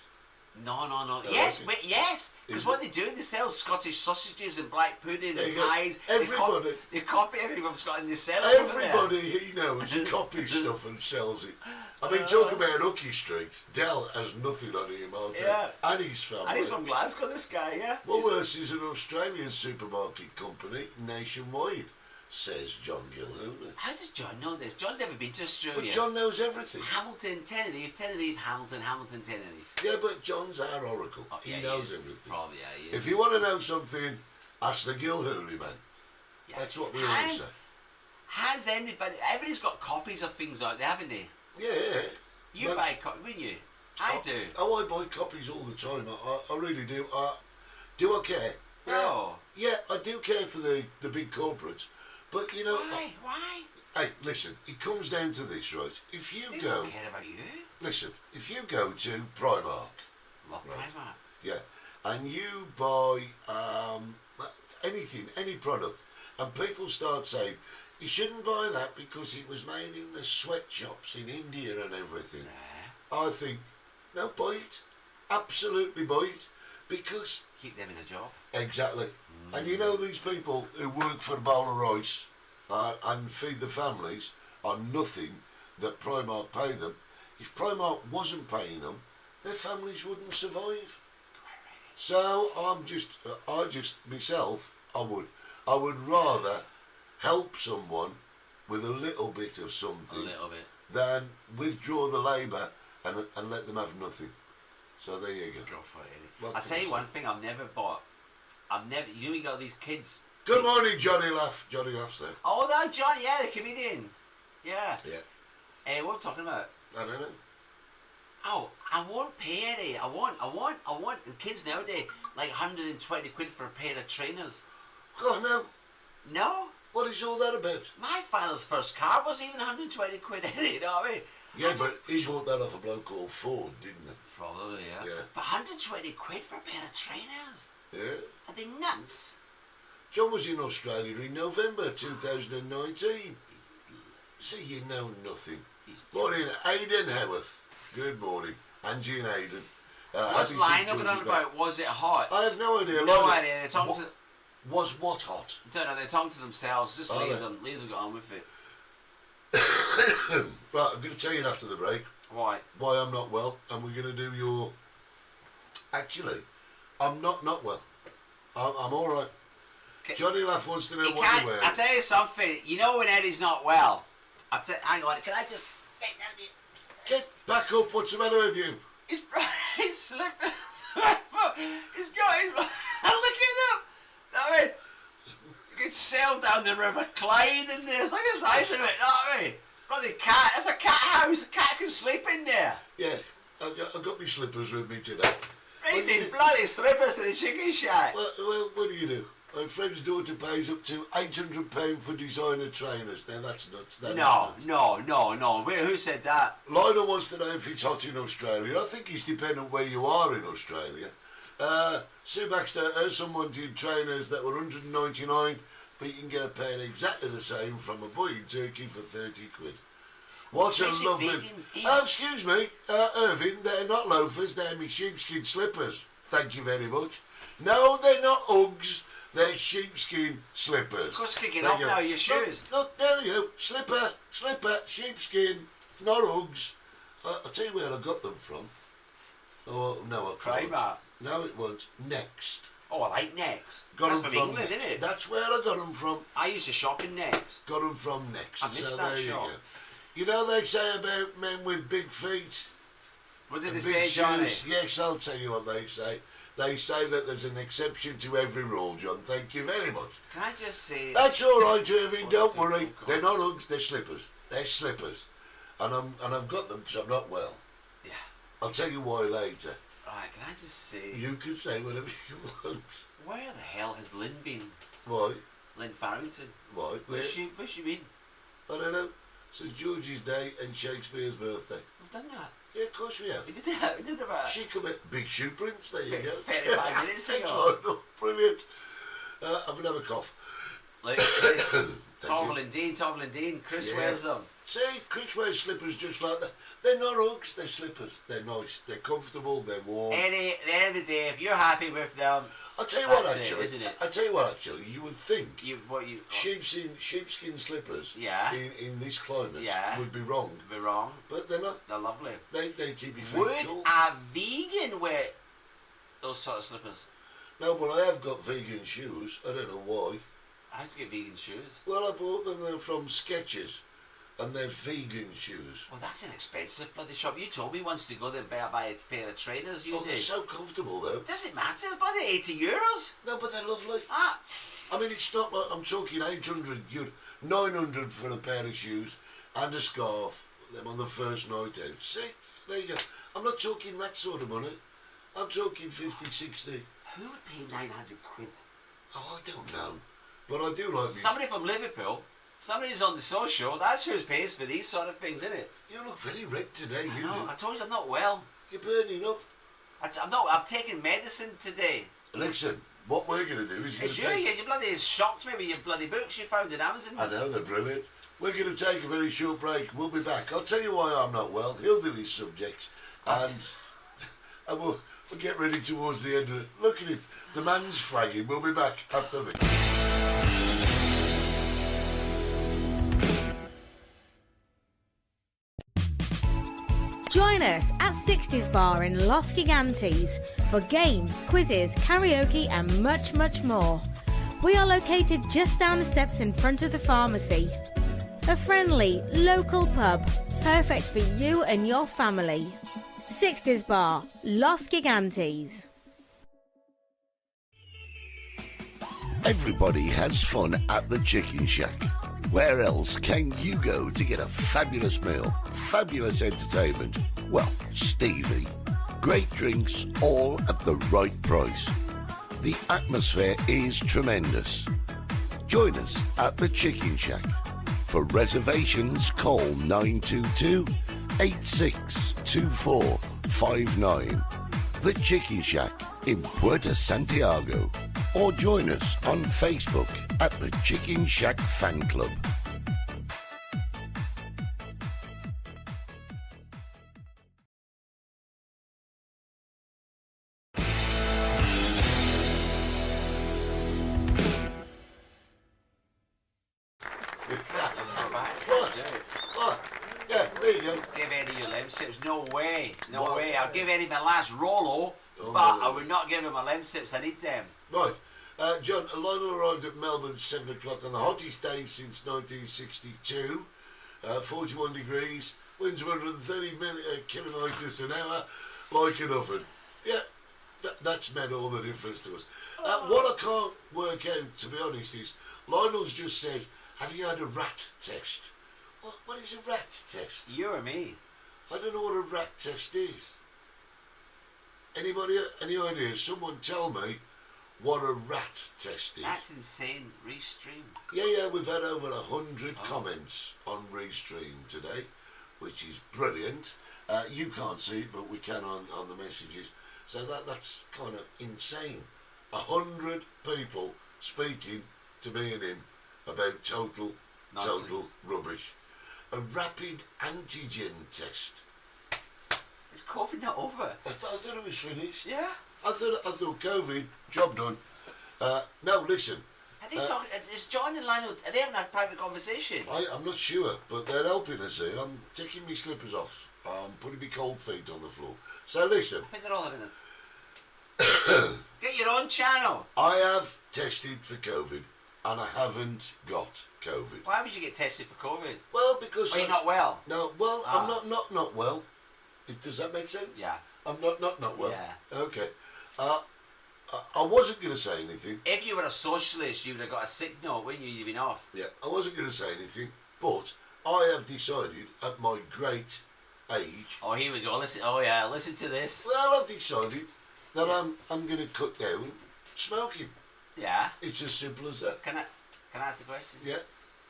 No. Oh, Yes, okay. wait, yes. Because Is what they do, they sell Scottish sausages and black pudding There and you go. pies. Everybody. They copy everything from Scotland. They sell it over there. Everybody he knows copies stuff and sells it. I mean, talk about Hooky Street. Del has nothing on him, I'll tell you. Yeah. And his family. And he's from Glasgow, this guy, yeah. Woolworths is an Australian supermarket company nationwide, says John Gilhooly. How does John know this? John's never been to Australia. But John knows everything. Hamilton, Tenerife, Hamilton, Tenerife. Yeah, but John's our oracle. Oh, yeah, he knows is. everything. Probably, yeah, he is. If you want to know something, ask the Gilhooly man. Yeah. That's what we always say. Has anybody... Everybody's got copies of things out there, haven't they? Yeah. You buy copies, wouldn't you? I do. Oh, I buy copies all the time. I really do. Do I care? No. Yeah, I do care for the big corporates. But, you know... Why? Hey, listen, it comes down to this, right? If you They go... don't care about you. Listen, if you go to Primark... Love Primark. Yeah, and you buy anything, any product, and people start saying, you shouldn't buy that because it was made in the sweatshops in India and everything. I think, no, buy it. Absolutely buy it. Because... Keep them in a job. Exactly. And you know these people who work for a bowl of rice and feed the families on nothing that Primark pay them, if Primark wasn't paying them, their families wouldn't survive. So I would rather help someone with a little bit of something than withdraw the labour and let them have nothing. So there you go. Go for it. I'll tell you one thing I've never bought. You know, you got these kids. Good morning, Johnny Laugh. Johnny Laugh's there. Oh, no, Johnny, yeah, the comedian. Yeah. Yeah. Hey, what are we talking about? I don't know. Oh, I won't pay any. I want the kids nowadays, like 120 quid for a pair of trainers. God, no. No? What is all that about? My father's first car was even 120 quid, you know what I mean? Yeah, but he bought that off a bloke called Ford, didn't he? Probably, yeah. Yeah. But 120 quid for a pair of trainers? Yeah. Are they nuts? John was in Australia in November 2019. See, you know nothing. Morning, Aidan Howarth. Good morning. Angie and Aidan. What's line looking on about? Was it hot? I have no idea. No idea. They're talking to... Was what hot? I don't know. They're talking to themselves. Just leave them get on with it. Right, I'm going to tell you after the break. Why? Why I'm not well, and we're going to do your... Actually, I'm not well. I'm all right. Johnny Laugh wants to know what you're wearing. I'll tell you something. You know when Eddie's not well? Hang on. Can I just get down here? Get back up. What's the matter with you? He's slipping. He's got his... Look at him. I mean, you could sail down the River Clyde in there. It's like a size of it, know what I mean? Bloody cat. It's a cat house. A cat can sleep in there. Yeah, I've got my slippers with me today. Crazy bloody slippers to the chicken shack. Well, what do? My friend's daughter pays up to £800 for designer trainers. Now that's nuts. No. Who said that? Lionel wants to know if it's hot in Australia. I think it's dependent where you are in Australia. Sue Baxter, someone did trainers that were $199, but you can get a pair exactly the same from a boy in Turkey for 30 quid. What a lovely... Oh, excuse me, Irving, they're not loafers, they're my sheepskin slippers. Thank you very much. No, they're not Uggs, they're sheepskin slippers. Of course, kicking off now, your shoes. Look, there you go. Slipper, sheepskin, not Uggs. I'll tell you where I got them from. Oh, no, I can't. Primark. No, it wasn't. Next. Oh, I like Next. Got That's them from England, isn't it? That's where I got them from. I used to shop in Next. Got them from Next. I missed that shop. You know they say about men with big feet? What did they big say, Johnny? shoes. Yes, I'll tell you what they say. They say that there's an exception to every rule, John. Thank you very much. Can I just say... That's all right, Irving. Don't worry. They're not Uggs. They're slippers. They're slippers. And I've got them because I'm not well. Yeah. I'll tell you why later. Right, can I just say... You can say whatever you want. Where the hell has Lynn been? Why? Lynn Farrington. Why? Where's she been? I don't know. St George's Day and Shakespeare's birthday. We've done that. Yeah, of course we have. We did that. We did that. She come at Big Shoe Prince. There you go. 35 minutes ago. Excellent. Brilliant. I'm going to have a cough. Look, Chris. Torval and Dean. Chris wears them. See, Chris wears slippers just like that. They're not Uggs, they're slippers. They're nice, they're comfortable, they're warm. At the end of the day, if you're happy with them, I'll tell you what, that's actually, isn't it? I'll tell you what, actually, you would think sheepskin slippers in this climate would be wrong. Be wrong. But they're not. They're lovely. They keep you feet Would cool. a vegan wear those sort of slippers? No, but I have got vegan shoes. I don't know why. How'd you get vegan shoes? Well, I bought them from Skechers. And they're vegan shoes. Well, that's an expensive bloody shop. You told me once to go there and buy a pair of trainers. You did. They're so comfortable, though. Does it matter? It's bloody €80. No, but they're lovely. Ah. I mean, it's not like I'm talking 800, 900 for a pair of shoes and a scarf. Them on the first night out. See, there you go. I'm not talking that sort of money. I'm talking 50, 60. Who would pay 900 quid? Oh, I don't know. But I do like somebody from Liverpool. Somebody who's on the social, that's who pays for these sort of things, isn't it? You look very red today, I know, I told you I'm not well. You're burning up. I'm taking medicine today. Listen, what we're going to do is... You bloody shocked me with your bloody books you found in Amazon. I know, they're brilliant. We're going to take a very short break. We'll be back. I'll tell you why I'm not well. He'll do his subject. And we'll get ready towards the end of it. Look at him. The man's flagging. We'll be back after this. Join us at 60s Bar in Los Gigantes for games, quizzes, karaoke and much, much more. We are located just down the steps in front of the pharmacy. A friendly, local pub, perfect for you and your family. 60s Bar, Los Gigantes. Everybody has fun at the Chicken Shack. Where else can you go to get a fabulous meal, fabulous entertainment? Well, Stevie. Great drinks, all at the right price. The atmosphere is tremendous. Join us at the Chicken Shack. For reservations, call 922 862459. The Chicken Shack in Puerto Santiago. Or join us on Facebook at the Chicken Shack Fan Club. Yeah, there you go. Give Eddie your limb sips. No way. No way. I'll give Eddie my last Rolo, but my I would not give him my limb sips. I need them. Right. John, Lionel arrived at Melbourne at 7 o'clock on the hottest day since 1962. 41 degrees, winds 130 kilometres an hour, like an oven. Yeah, that's meant all the difference to us. What I can't work out, to be honest, is Lionel's just said, have you had a rat test? What is a rat test? You or me? I don't know what a rat test is. Anybody, any idea? Someone tell me what a rat test is. That's insane. Restream. Yeah, we've had over 100 comments on Restream today, which is brilliant. You can't see it, but we can on the messages. So that's kind of insane. 100 people speaking to me and him about total rubbish. A rapid antigen test. Is COVID not over? I thought it was finished. Yeah. I thought COVID, job done. No, listen. Are they talking? Is John and Lionel? Are they having a private conversation? I'm not sure, but they're helping us here. I'm taking my slippers off. I'm putting my cold feet on the floor. So listen. I think they're all having a... Get your own channel. I have tested for COVID, and I haven't got COVID. Why would you get tested for COVID? Well, because you're not well. No, well, I'm not well. Does that make sense? Yeah. I'm not well. Yeah. Okay. I wasn't going to say anything. If you were a socialist, you would have got a sick note, wouldn't you? You'd been off. Yeah, I wasn't going to say anything, but I have decided at my great age. Oh, here we go. Listen. Oh yeah, listen to this. Well, I've decided that I'm going to cut down smoking. Yeah. It's as simple as that. Can I ask the question? Yeah.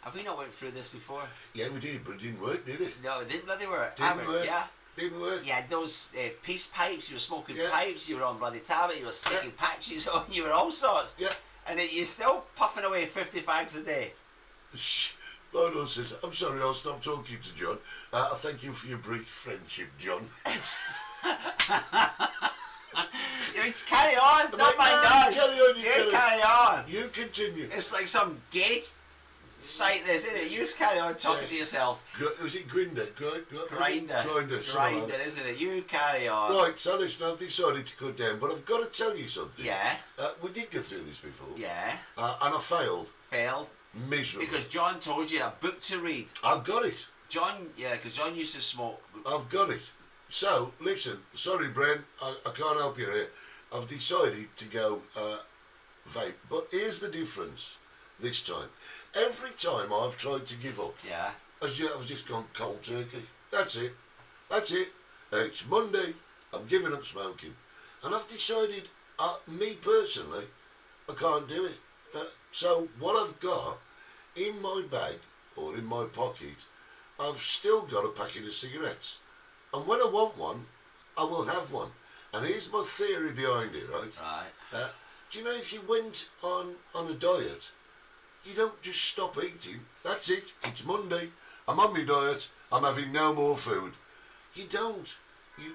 Have we not went through this before? Yeah, we did, but it didn't work, did it? No, it didn't bloody work. Didn't work. Yeah. Didn't work. You had those peace pipes, you were smoking Yeah. pipes, you were on bloody tablet, you were sticking patches on, you were all sorts. Yeah. And then you're still puffing away 50 fags a day. Lionel says, I'm sorry, I'll stop talking to John. I thank you for your brief friendship, John. You carry on, not my dad. Carry on, you carry on. You continue. It's like some gay site this, isn't it? You just carry on talking to yourselves. Was it Grinder? Grinder, Grinder, isn't it? You carry on. Right, so listen, I've decided to cut down, but I've got to tell you something. Yeah. We did go through this before. Yeah. And I failed. Failed. Miserably. Because John told you a book to read. I've got it. John, yeah, because John used to smoke. I've got it. So, listen, sorry, Bren, I can't help you here. I've decided to go vape. But here's the difference this time. Every time I've tried to give up, yeah, I've just gone cold turkey. That's it. It's Monday. I'm giving up smoking. And I've decided, me personally, I can't do it. So what I've got in my bag or in my pocket, I've still got a packet of cigarettes. And when I want one, I will have one. And here's my theory behind it, right? Right. Do you know if you went on a diet, you don't just stop eating. That's it. It's Monday. I'm on my diet. I'm having no more food. You don't. You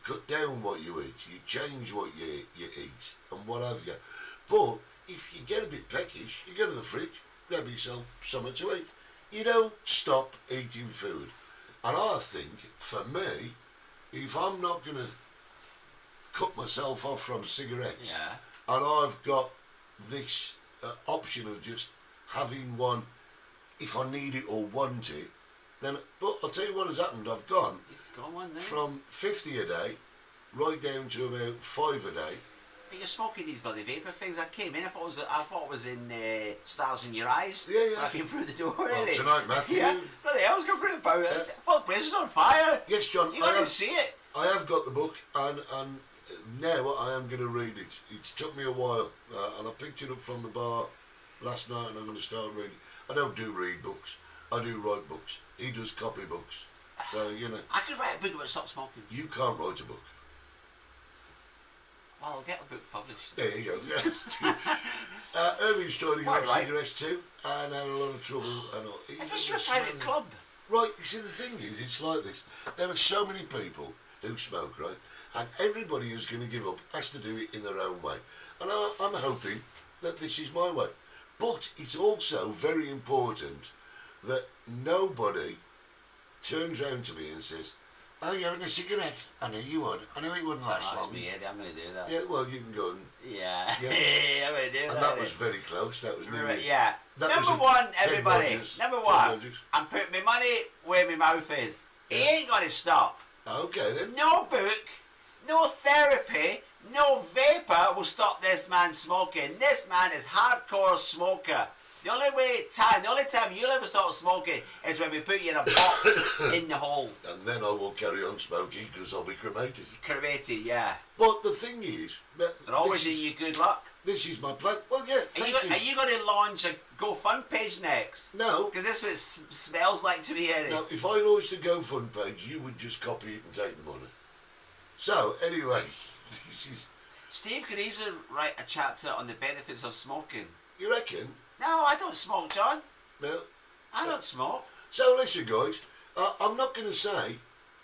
cut down what you eat. You change what you eat and what have you. But if you get a bit peckish, you go to the fridge, grab yourself something to eat. You don't stop eating food. And I think, for me, if I'm not going to cut myself off from cigarettes, Yeah. and I've got this option of just having one if I need it or want it, then, but I'll tell you what has happened. I've gone He's got one there. from 50 a day right down to about 5 a day. But you're smoking these bloody vapour things. I came in, I thought it was in Stars in Your Eyes. Yeah, yeah. When I came through the door. Well, really. tonight, Matthew. Yeah. Bloody hell's going through the power. Yeah. I thought the place is on fire. Yes, John. You got to see it. I have got the book, and now I am going to read it. It's took me a while, and I picked it up from the bar last night, and I'm going to start reading. I don't do read books. I do write books. He does copy books. So, you know. I could write a book about stop smoking. You can't write a book. Well, I'll get a book published. There you go. Irving's trying to get off cigarettes too, and having a lot of trouble. And all. Is this your private club? Right, you see, the thing is, it's like this. There are so many people who smoke, right? And everybody who's going to give up has to do it in their own way. And I'm hoping that this is my way. But it's also very important that nobody turns round to me and says, "Oh, you're having a cigarette? I knew you would. I knew it wouldn't last That's long." me, Eddie. I'm going to do that. Yeah, well, you can go and... Yeah. Yeah. I'm going to do that. And that was very close. That was Right, nearly... yeah. That was Number a one, Ted everybody. Rogers. Number Ted one. Rogers. I'm putting my money where my mouth is. He ain't got to stop. Okay, then. No book, no therapy, no vapour will stop this man smoking. This man is hardcore smoker. The only time you'll ever stop smoking is when we put you in a box in the hole. And then I will carry on smoking because I'll be cremated. Cremated, yeah. But the thing is... They're always in you good luck. This is my plan. Well, yeah, Are you going to launch a GoFund page next? No. Because this is what it smells like to me, Eddie. Now, if I launched a GoFund page, you would just copy it and take the money. So, anyway, this is... Steve could easily write a chapter on the benefits of smoking. You reckon? No, I don't smoke, John. No. I don't smoke. So, listen, guys, I'm not going to say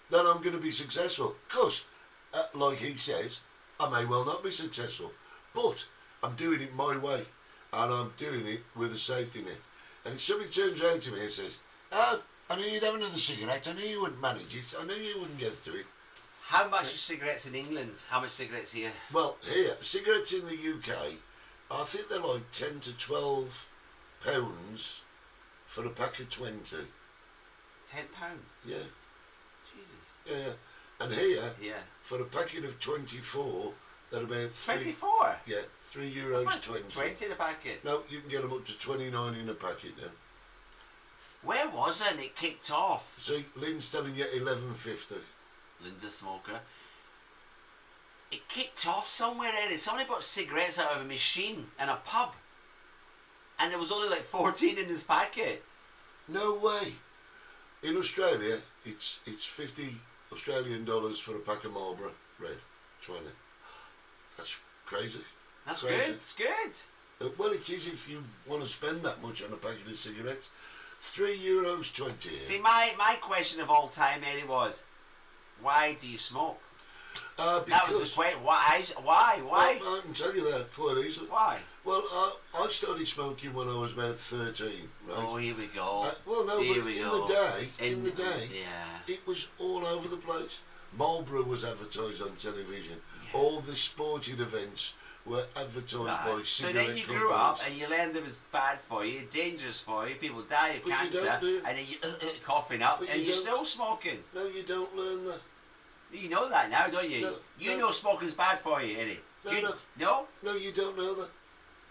that I'm going to be successful, because, like he says, I may well not be successful. But I'm doing it my way, and I'm doing it with a safety net. And if somebody turns around to me and says, "Oh, I knew you'd have another cigarette, I knew you wouldn't manage it, I knew you wouldn't get through it." How much are cigarettes in England? How much cigarettes here? Well, here, cigarettes in the UK, I think they're like 10 to 12 pounds for a pack of 20. £10. Yeah, Jesus. yeah. And here, Yeah. for a packet of 24, they're about 24? Yeah, €3.20. 20 in a packet. No, you can get them up to 29 in a packet now. Where was it and it kicked off? See, Lynn's telling you 11.50. Lynn's a smoker. It kicked off somewhere, Eddie. Somebody bought cigarettes out of a machine in a pub. And there was only like 14 in his packet. No way. In Australia, it's 50 Australian dollars for a pack of Marlboro Red, 20. That's crazy. That's Crazy. good. It's good. Well, it is if you want to spend that much on a packet of cigarettes. €3.20 here. See, my question of all time, Eddie, was, why do you smoke? That was Because... the question. Why? Well, I can tell you that quite easily. Why? Well, I started smoking when I was about 13, right? Oh, here we go. Well, no, Here but we in go. the day, Yeah. it was all over the place. Marlboro was advertised on television. All the sporting events were advertised by Right. So cigarette then you companies. grew up and you learned it was bad for you, dangerous for you, people die of But you cancer, don't do it. and then you coughing up, But and you you're don't. still smoking. No, you don't learn that. You know that now, don't you? No, You no. know smoking's bad for you, Eddie. No, Do you, no. No? No, you don't know that.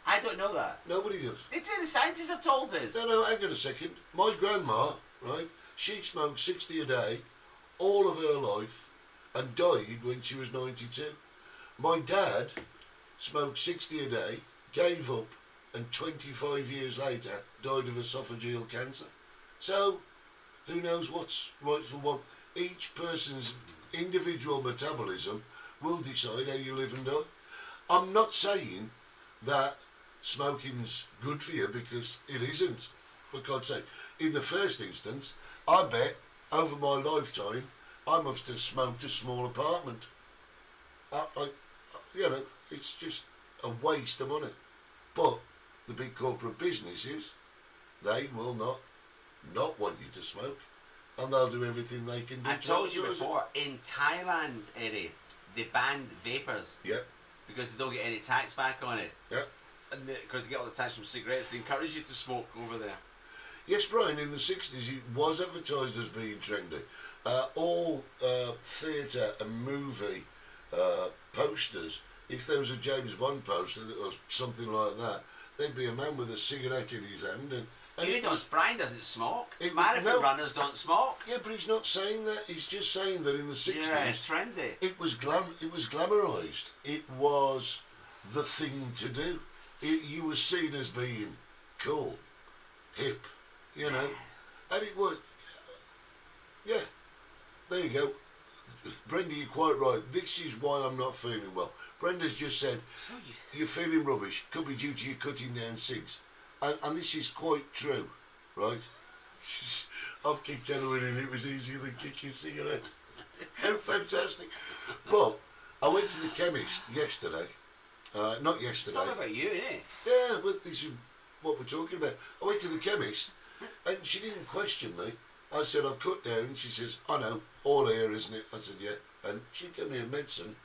I don't know that. Nobody does. They do, the scientists have told us. No, hang on a second. My grandma, right, she smoked 60 a day all of her life and died when she was 92. My dad smoked 60 a day, gave up, and 25 years later died of esophageal cancer. So, who knows what's right for one? Each person's individual metabolism will decide how you live and die. I'm not saying that smoking's good for you, because it isn't, for God's sake. In the first instance, I bet over my lifetime I must have smoked a small apartment. It's just a waste of money. But the big corporate businesses, they will not want you to smoke. and they'll do everything they can do. I told you before, in Thailand, Eddie, they banned vapors. Yeah. Because they don't get any tax back on it. Yeah. And because they get all the tax from cigarettes, they encourage you to smoke over there. Yes, Brian, in the 60s it was advertised as being trendy. All theatre and movie posters, if there was a James Bond poster that was something like that, there'd be a man with a cigarette in his hand. And Brian doesn't smoke. It- Marathon no. runners don't smoke. Yeah, but he's not saying that. He's just saying that in the 60s... Yeah, it's trendy. It was glamorised. It was the thing to do. You were seen as being cool, hip, you know, and it was. Yeah, there you go. Brenda, you're quite right. This is why I'm not feeling well. Brenda's just said, you're feeling rubbish. Could be due to you cutting down cigs. And this is quite true, right? I've kicked heroin and it was easier than kicking cigarettes. How fantastic. But I went to the chemist yesterday. Not yesterday. It's all about you, isn't it? Yeah, but this is what we're talking about. I went to the chemist and she didn't question me. I said, I've cut down. And she says, I know, all here, isn't it? I said, yeah. And she gave me a medicine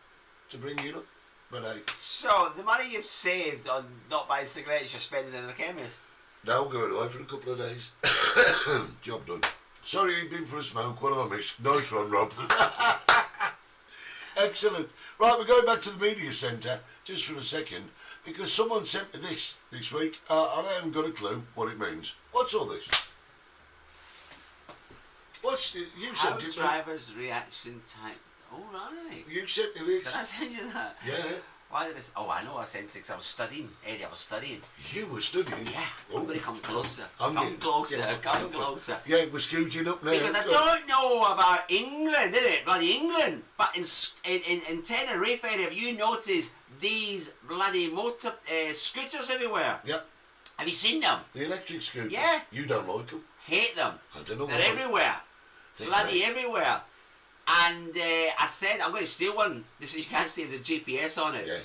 to bring you up. But So, the money you've saved on not buying cigarettes, you're spending in a chemist? now I'm going away for a couple of days. Job done. Sorry you've been for a smoke. What have I missed? Nice one, Rob. Excellent. Right, we're going back to the media centre just for a second because someone sent me this week. And I haven't got a clue what it means. What's all this? You How sent it me. driver's reaction time. All right. You sent me this. Did I send you that? Yeah. Why did I? Oh, I know I sent it because I was studying. Eddie, I was studying. You were studying. Yeah. Oh. I'm going to come closer. I'm Come getting- closer. yeah, Come closer. Yeah, we're scooting up now. Because I don't know about England, did it? Bloody England. But in Tenerife, have you noticed these bloody motor scooters everywhere? Yep. Have you seen them? The electric scooter. Yeah. You don't like them? Hate them. I don't know They're why. everywhere. Think Bloody that. everywhere. And I said, I'm going to steal one. This is, you can't see the GPS on it. Yeah.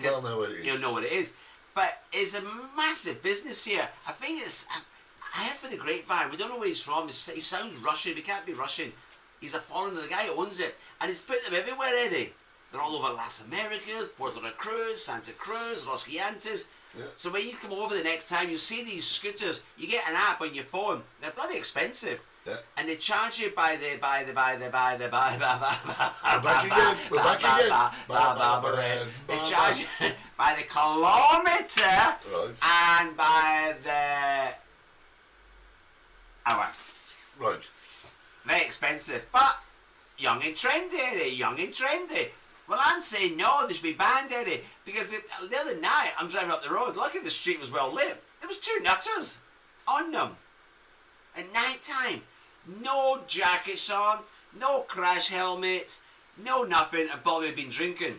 They'll know what it is. You'll know what it is. But it's a massive business here. I think it's... I heard for the grapevine, we don't know where he's from. He sounds Russian, he can't be Russian. He's a foreigner, the guy who owns it. And he's put them everywhere, Eddie. They're all over Las Americas, Puerto La Cruz, Santa Cruz, Los Gigantes. Yeah. So when you come over the next time, you'll see these scooters. You get an app on your phone. They're bloody expensive. Yeah. And they charge you by the We're back again. They charge you by the kilometre Right. and by the hour. Right. Very expensive, but young and trendy, Eddie, young and trendy. Well, I'm saying no, they should be banned, Eddie, because the other night I'm driving up the road, lucky the street was well lit. There was two nutters on them. At night time, no jackets on, no crash helmets, no nothing, and probably been drinking.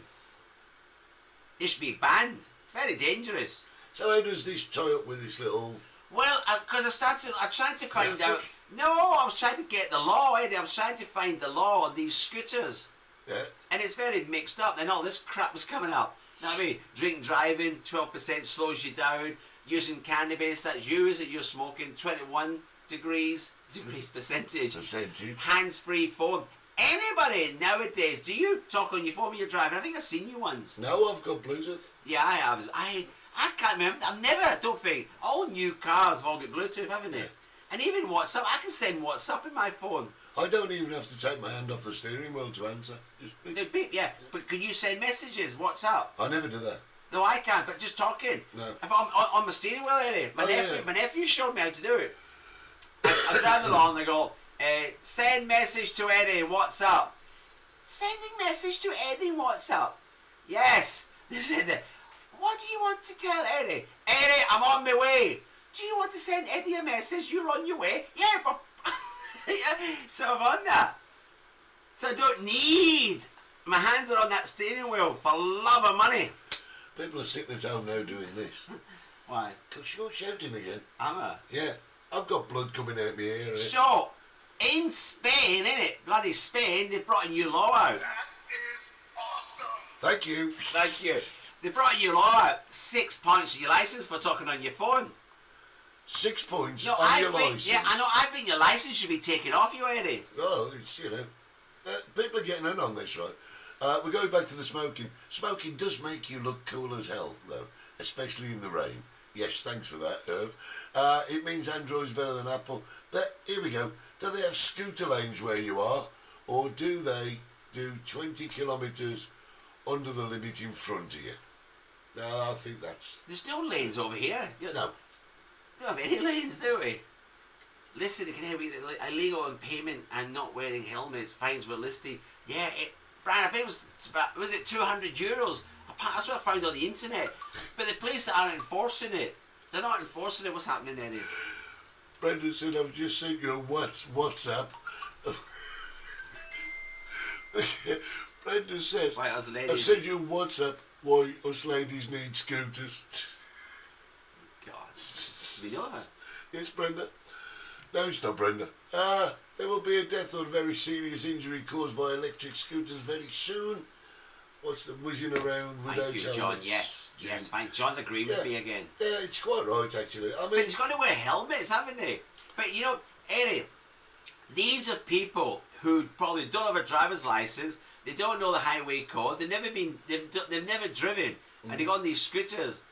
They should be banned. Very dangerous. So how does this tie up with this little... Well, because I tried to find Traffic? out. No, I was trying to get the law, Eddie. I was trying to find the law on these scooters. Yeah. And it's very mixed up. Then all this crap was coming up. You know what I mean? Drink driving, 12% slows you down. Using cannabis, that's you, is it? You're smoking 21 degrees percentage. Hands-free phone. Anybody nowadays, do you talk on your phone when you're driving? I think I've seen you once. No, I've got Bluetooth. Yeah, I have. I can't remember. I don't think. All new cars have all got Bluetooth, haven't they? Yeah. And even WhatsApp. I can send WhatsApp in my phone. I don't even have to take my hand off the steering wheel to answer. Just beep. They beep, yeah. But can you send messages? WhatsApp? I never do that. No, I can't. But just talking. No. If I'm on my steering wheel, Eddie. Yeah. My nephew showed me how to do it. I'm down the lawn and I go, send message to Eddie. WhatsApp. Sending message to Eddie. WhatsApp. Yes. This is it. What do you want to tell Eddie? Eddie, I'm on my way. Do you want to send Eddie a message? You're on your way? Yeah, so I'm on that. So I don't need... My hands are on that steering wheel for love of money. People are sitting at home now doing this. Why? Because you're shouting again. Am I? Yeah. I've got blood coming out my ear. So, in Spain, innit? Bloody Spain, they brought a new law out. That is awesome. Thank you. Thank you. They brought a new law out. 6 points of your licence for talking on your phone. 6 points No, on your licence. Yeah, I know. I think your licence should be taken off you, Eddie. Oh, it's, people are getting in on this, right? We're going back to the smoking. Smoking does make you look cool as hell, though, especially in the rain. Yes, thanks for that, Irv. It means Android's better than Apple. But here we go. Do they have scooter lanes where you are? Or do they do 20 kilometres under the limit in front of you? No, I think that's... There's no lanes over here. No. We don't have any lanes, do we? Listed, it can be illegal on payment and not wearing helmets. Fines were listed. Yeah, Brian, I think it was about, was it €200? That's what I found on the internet. But the police aren't enforcing it. They're not enforcing it. What's happening, Eddie? Brendan said, I've just seen your WhatsApp. Brendan says, Right, as a lady. I've sent you WhatsApp why us ladies need scooters. God, we know her. Yes, Brenda. No, it's not Brenda. There will be a death or a very serious injury caused by electric scooters very soon. Watch them whizzing around without Thank you, John. helmets. Yes, fine. John's agreeing with me again. Yeah, it's quite right, actually. I But mean, he's got to wear helmets, haven't they? But you know, Eddie, these are people who probably don't have a driver's license. They don't know the highway code. They've never driven, and they go on these scooters.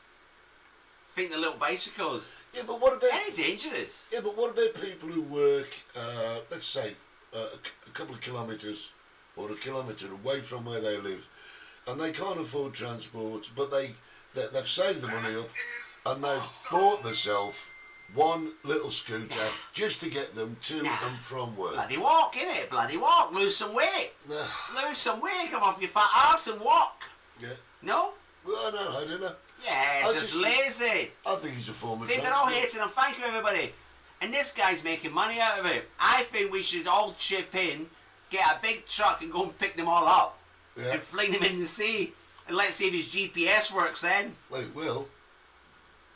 Think they're little bicycles. yeah, but what about... And it's dangerous. Yeah, but what about people who work, let's say, a couple of kilometres or a kilometre away from where they live, and they can't afford transport, but they've saved the money up, and they've bought themselves one little scooter just to get them to and from work. Bloody walk, innit? Bloody walk. Lose some weight. Lose some weight. Come off your fat arse and walk. Yeah. No? Well, no, I don't know. Yeah, it's just lazy. I think it's a form of See, they're all hating him. Thank you, everybody. And this guy's making money out of it. I think we should all chip in, get a big truck and go and pick them all up. Yeah. And fling them in the sea. And let's see if his GPS works then. Well, it will.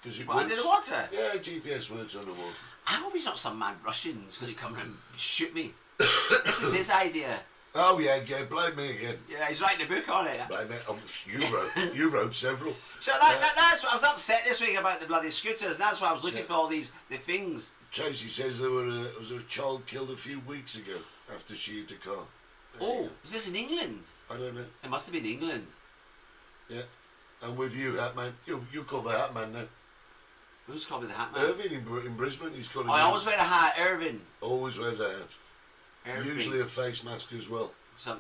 Because it Well, works. under the water? Yeah, GPS works underwater. I hope he's not some mad Russian who's going to come and shoot me. This is his idea. Oh, yeah, blame me again. Yeah, he's writing a book on it. Blame me. You wrote several. So that's what I was upset this week about the bloody scooters. And that's why I was looking for all the things. Tracy says there was a child killed a few weeks ago after she hit a car. Oh, is this in England? I don't know. It must have been England. Yeah. And with you, Hatman. You call the Hatman now. Who's called me the hat man? Irving in Brisbane. He's calling I always wear a hat, Irvin. Always wears a hat. Irving. Usually a face mask as well.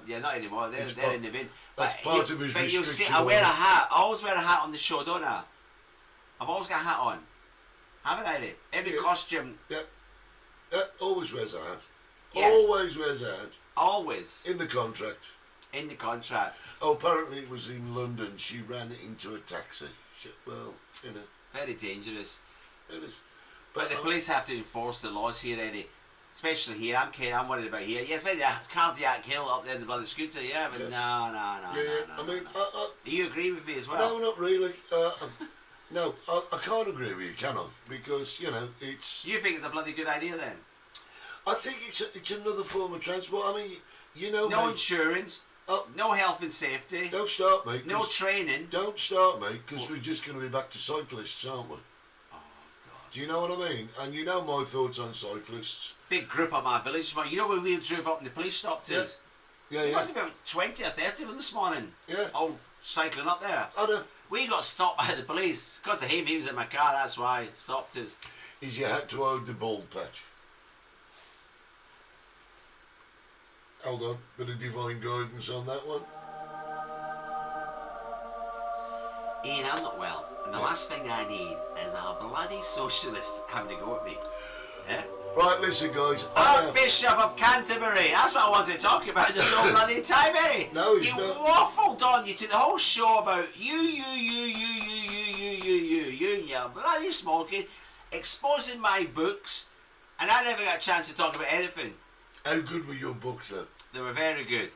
Yeah, not anymore. They're in the bin. That's part of his But you'll see, restriction I wear a order. hat. I always wear a hat on the show, don't I? I've always got a hat on. Haven't I? Every Yeah. costume. Yeah. Always wears a hat. Yes. Always wears a hat. Always. In the contract. In the contract. Oh, apparently it was in London. She ran into a taxi. Well, you know. Very dangerous. It is. But the police have to enforce the laws here, Eddie. Especially here. I'm worried about here. Yes, maybe a cardiac kill up there in the bloody scooter, yeah, but no. I mean, Do you agree with me as well? no, not really. No, I can't agree with you, can I? Because, you know, it's... You think it's a bloody good idea then? I think it's another form of transport. I mean, you know... No me. insurance, no health and safety, Don't start me. no training. Don't start me, because we're just going to be back to cyclists, aren't we? Oh, God. Do you know what I mean? And you know my thoughts on cyclists. Big group at my village. You know when we drove up and the police stopped us? Yeah, There yeah. must have been 20 or 30 of them this morning. Yeah. All cycling up there. I know. We got stopped by the police. Because of him, he was in my car, that's why. Stopped us. Is you had to hold the bald patch. Hold on, bit of divine guidance on that one. Ian, I'm not well. And the last thing I need is a bloody socialist having to go at me. Yeah? Right, listen, guys. I have- Archbishop of Canterbury. That's what I wanted to talk about. There's no bloody time, Eddie. No, it's you not. waffled on. You took the whole show about you, and your bloody smoking, exposing my books, and I never got a chance to talk about anything. How good were your books, then? They were very good.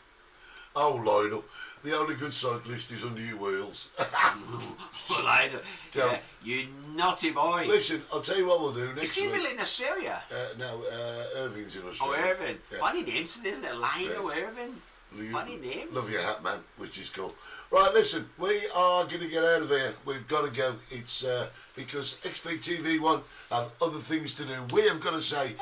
Oh, Lionel, the only good cyclist is under your wheels. Well, I know. Don't. Yeah, you naughty boy. Listen, I'll tell you what we'll do Is next he week. really in Australia? No, Irving's in Oh, Australia. Irvin. Yeah. Funny name, isn't it? Lionel Yes. Irvin. Funny names. Love your hat, man, which is cool. Right, listen, we are going to get out of here. We've got to go. It's because XPTV1 have other things to do. We have got to say...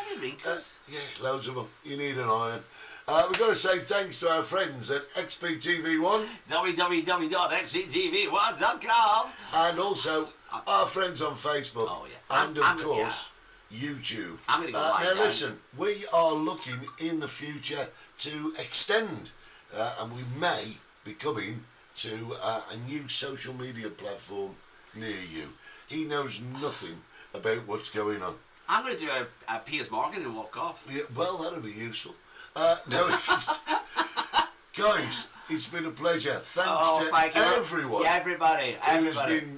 yeah, loads of them. You need an iron. We've got to say thanks to our friends at XPTV1. www.xptv1.com. And also our friends on Facebook. Oh, yeah. And, of course, YouTube. I'm going to go lie Now, down. listen, we are looking in the future to extend, and we may be coming to a new social media platform near you. He knows nothing about what's going on. I'm going to do a Piers Morgan and walk off. Yeah, well, that'll be useful. No, guys, it's been a pleasure. Thanks to thank you. everyone. Yeah, everybody.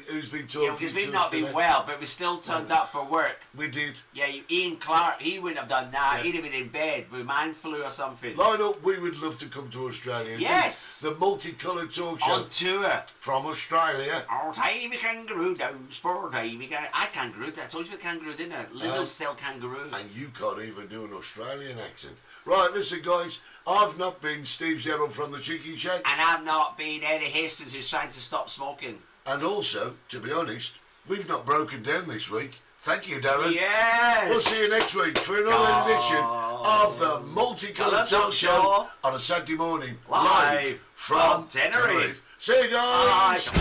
Who's been talking Because to we've us not been today. well, but we still turned up for work. We did. Yeah, Ian Clark, he wouldn't have done that. Yeah. He'd have been in bed with man flu or something. Lionel, we would love to come to Australia. Yes. The Multicoloured Talk Show On tour. from Australia. Oh, tiny kangaroo down, sport tiny kangaroo. I kangarooed that. I told you about kangaroo, didn't I? Little cell kangaroo. And you can't even do an Australian accent. Right, listen, guys. I've not been Steve Gerald from the Cheeky Shack. And I've not been Eddie Hastings who's trying to stop smoking. And also, to be honest, we've not broken down this week. Thank you, Darren. Yes. We'll see you next week for another edition of the Multicoloured Talk Show on a Saturday morning. Live from Tenerife. See you guys.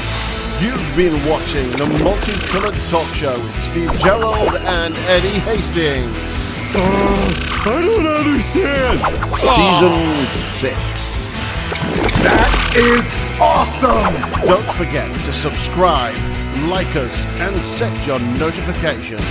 You've been watching the Multicoloured Talk Show with Steve Gerald and Eddie Hastings. I don't understand. Season 6. That is awesome. Don't forget to subscribe, like us, and set your notifications.